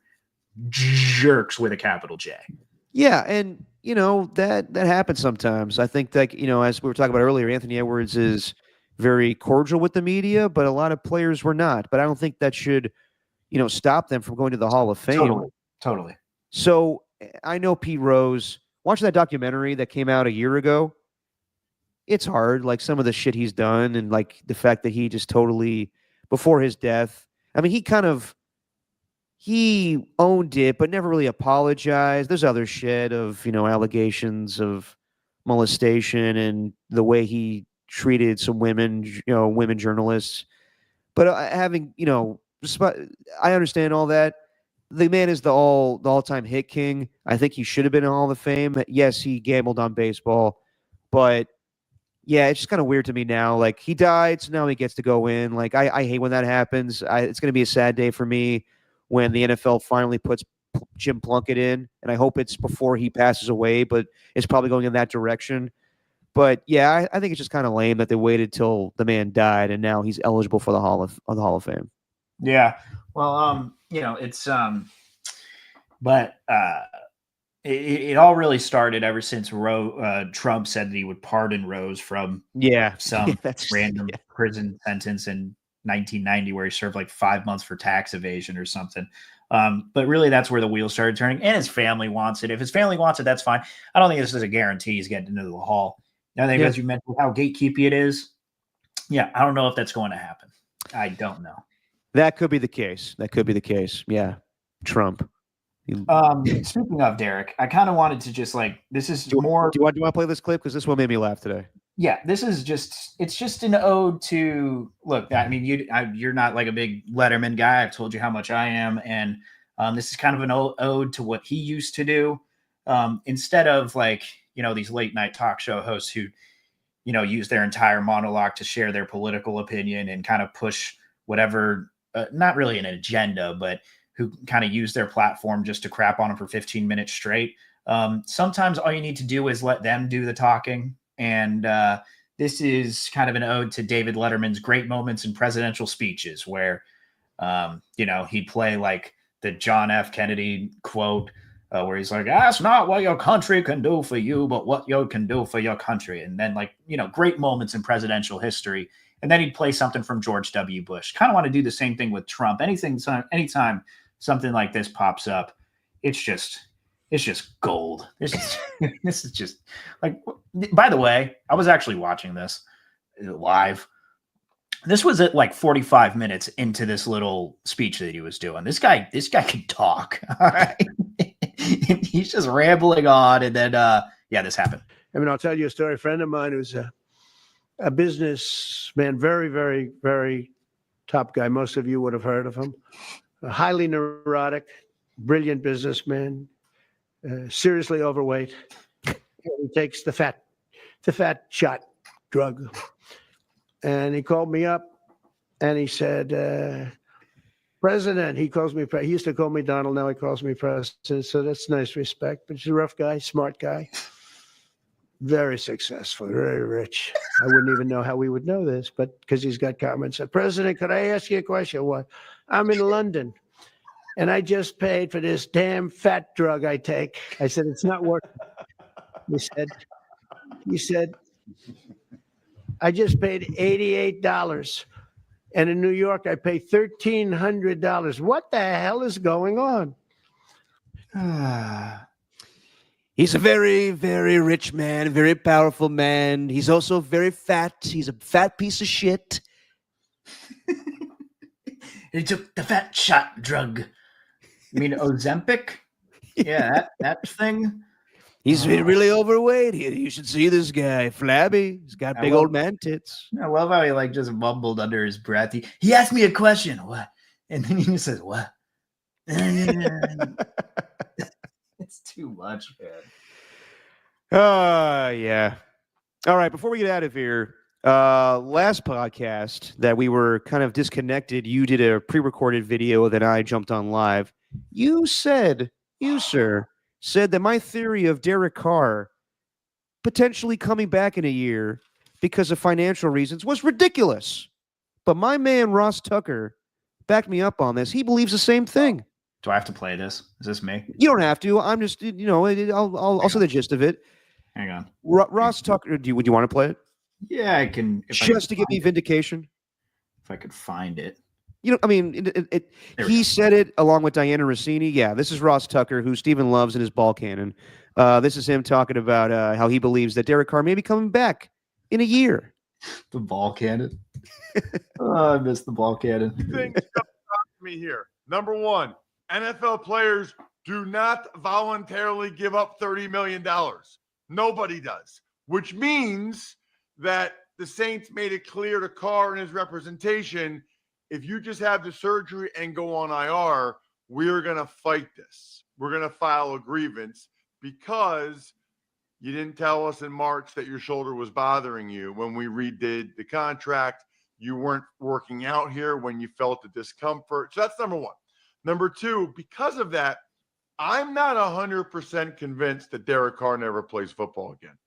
jerks with a capital J. Yeah, and that happens sometimes. I think that as we were talking about earlier, Anthony Edwards is very cordial with the media, but a lot of players were not. But I don't think that should, stop them from going to the Hall of Fame. Totally. So I know Pete Rose, watching that documentary that came out a year ago, it's hard. Like some of the shit he's done and like the fact that he just totally, before his death, I mean, he owned it, but never really apologized. There's other shit of, allegations of molestation and the way he treated some women, women journalists. But having, I understand all that. The man is the all-time hit king. I think he should have been in Hall of Fame. Yes, he gambled on baseball, but yeah, it's just kind of weird to me now. Like he died, so now he gets to go in. Like I hate when that happens. It's going to be a sad day for me when the NFL finally puts Jim Plunkett in, and I hope it's before he passes away, but it's probably going in that direction. But yeah, I think it's just kind of lame that they waited till the man died and now he's eligible for the Hall of Fame. Yeah. Well, it's but it all really started ever since Trump said that he would pardon Rose from some random prison sentence in 1990 where he served like 5 months for tax evasion or something. But really that's where the wheels started turning, and his family wants it. If his family wants it, that's fine. I don't think this is a guarantee he's getting into the Hall. I think as you mentioned how gatekeepy it is. Yeah, I don't know if that's going to happen. I don't know. That could be the case. Yeah. Trump. Speaking of Derek, I kind of wanted to just like, this is more. Do you want to play this clip? Because this one made me laugh today. Yeah, this is it's just an ode to, look, I mean, you're not like a big Letterman guy. I've told you how much I am. And this is kind of an ode to what he used to do. Instead of like, these late night talk show hosts who, use their entire monologue to share their political opinion and kind of push whatever, not really an agenda, but who kind of use their platform just to crap on them for 15 minutes straight. Sometimes all you need to do is let them do the talking. And this is kind of an ode to David Letterman's great moments in presidential speeches where, he'd play like the John F. Kennedy quote where he's like, ask not what your country can do for you, but what you can do for your country. And then, like, great moments in presidential history. And then he'd play something from George W. Bush. Kind of want to do the same thing with Trump. Anytime something like this pops up, it's just gold. This is just like, by the way, I was actually watching this live. This was at like 45 minutes into this little speech that he was doing. This guy can talk. All right. He's just rambling on. And then, this happened. I mean, I'll tell you a story. A friend of mine who's a businessman, very, very, very top guy. Most of you would have heard of him. A highly neurotic, brilliant businessman, seriously overweight. He takes the fat shot drug. And he called me up and he said, President, he calls me, he used to call me Donald, now he calls me President. So that's nice respect. But he's a rough guy, smart guy, very successful, very rich. I wouldn't even know how we would know this, but because he's got comments. Said, President, could I ask you a question? What? I'm in London and I just paid for this damn fat drug I take. I said, it's not working. He said, I just paid $88. And in New York, I pay $1,300. What the hell is going on? He's a very, very rich man, very powerful man. He's also very fat. He's a fat piece of shit. He took the fat shot drug. You mean Ozempic? Yeah, that thing. He's really overweight. You should see this guy. Flabby. He's got big old man tits. I love how he just mumbled under his breath. He asked me a question. What? And then he just says, what? It's too much, man. Yeah. All right. Before we get out of here, last podcast that we were kind of disconnected, you did a pre-recorded video that I jumped on live. You, sir, said that my theory of Derek Carr potentially coming back in a year because of financial reasons was ridiculous. But my man Ross Tucker backed me up on this. He believes the same thing. Do I have to play this? Is this me? You don't have to. I'm just, I'll say the gist of it. Hang on. Ross Tucker, would you want to play it? Yeah, I can. Just to give me vindication. If I could find it. He said it along with Diana Rossini. Yeah, this is Ross Tucker, who Steven loves in his ball cannon. This is him talking about how he believes that Derek Carr may be coming back in a year. The ball cannon. I missed the ball cannon. Things to me here. Number one, NFL players do not voluntarily give up $30 million. Nobody does, which means that the Saints made it clear to Carr and his representation, if you just have the surgery and go on IR, we're going to fight this. We're going to file a grievance because you didn't tell us in March that your shoulder was bothering you. When we redid the contract, you weren't working out here when you felt the discomfort. So that's number one. Number two, because of that, I'm not 100% convinced that Derek Carr never plays football again.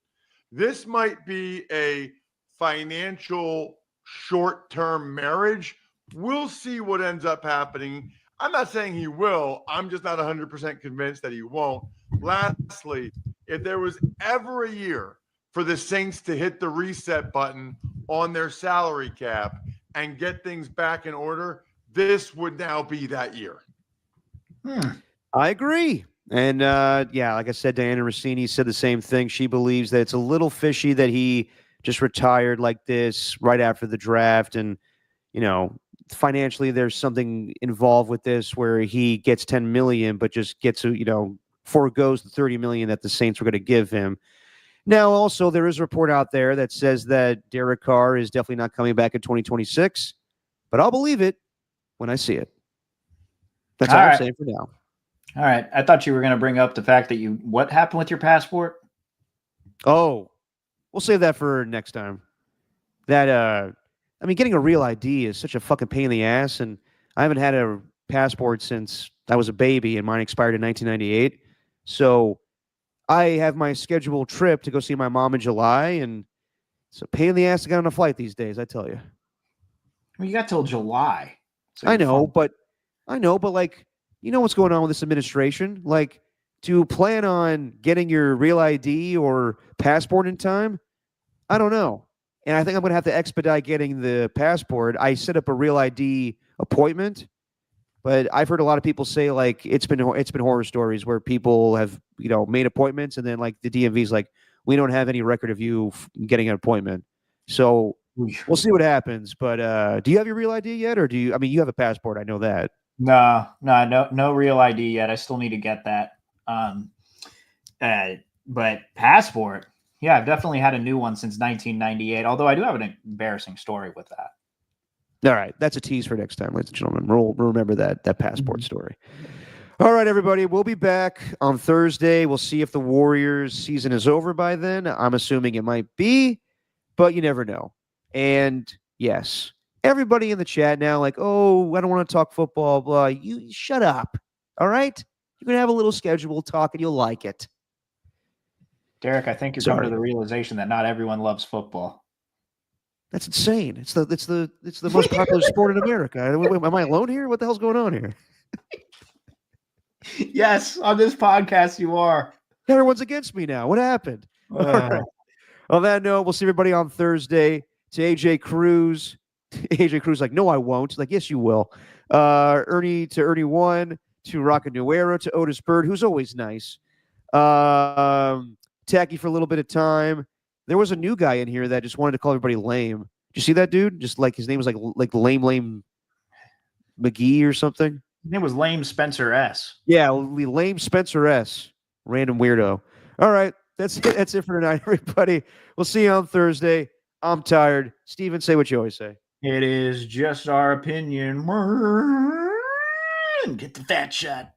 This might be a financial short-term marriage. We'll see what ends up happening. I'm not saying he will. I'm just not 100% convinced that he won't. Lastly, if there was ever a year for the Saints to hit the reset button on their salary cap and get things back in order, this would now be that year. I agree. And like I said, Diana Rossini said the same thing. She believes that it's a little fishy that he just retired like this right after the draft. And, financially there's something involved with this where he gets $10 million, but just gets, foregoes the $30 million that the Saints were going to give him. Now, also, there is a report out there that says that Derek Carr is definitely not coming back in 2026, but I'll believe it when I see it. That's all I'm saying for now. All right. I thought you were going to bring up the fact that what happened with your passport? Oh, we'll save that for next time. Getting a real ID is such a fucking pain in the ass, and I haven't had a passport since I was a baby, and mine expired in 1998. So I have my scheduled trip to go see my mom in July, and it's a pain in the ass to get on a flight these days, I tell you. Well, you got till July. So I know, but like you know what's going on with this administration. Like, to plan on getting your real ID or passport in time, I don't know. And I think I'm going to have to expedite getting the passport. I set up a real ID appointment, but I've heard a lot of people say like it's been horror stories where people have made appointments and then like the DMV's like, we don't have any record of you getting an appointment. So we'll see what happens. But do you have your real ID yet, or do you? I mean, you have a passport. I know that. No real ID yet. I still need to get that. But passport, yeah, I've definitely had a new one since 1998. Although I do have an embarrassing story with that. All right, that's a tease for next time, ladies and gentlemen. We'll remember that passport story. All right, everybody, we'll be back on Thursday. We'll see if the Warriors season is over by then. I'm assuming it might be, but you never know. And yes, everybody in the chat now, like, oh, I don't want to talk football, blah. You shut up. All right? You're going to have a little schedule talk and you'll like it. Derek, I think you're coming to the realization that not everyone loves football. That's insane. It's the most popular sport in America. Am I alone here? What the hell's going on here? Yes, on this podcast you are. Everyone's against me now. What happened? All right. On that note, we'll see everybody on Thursday. To AJ Cruz. AJ Cruz like, no, I won't. Like, yes, you will. Ernie 1, to Rocca Nuero, to Otis Bird, who's always nice. Tacky for a little bit of time. There was a new guy in here that just wanted to call everybody lame. Did you see that dude? Just like his name was like lame McGee or something. His name was Lame Spencer S. Yeah, Lame Spencer S. Random weirdo. All right, that's it. That's it for tonight, everybody. We'll see you on Thursday. I'm tired. Steven, say what you always say. It is just our opinion. Get the fat shot.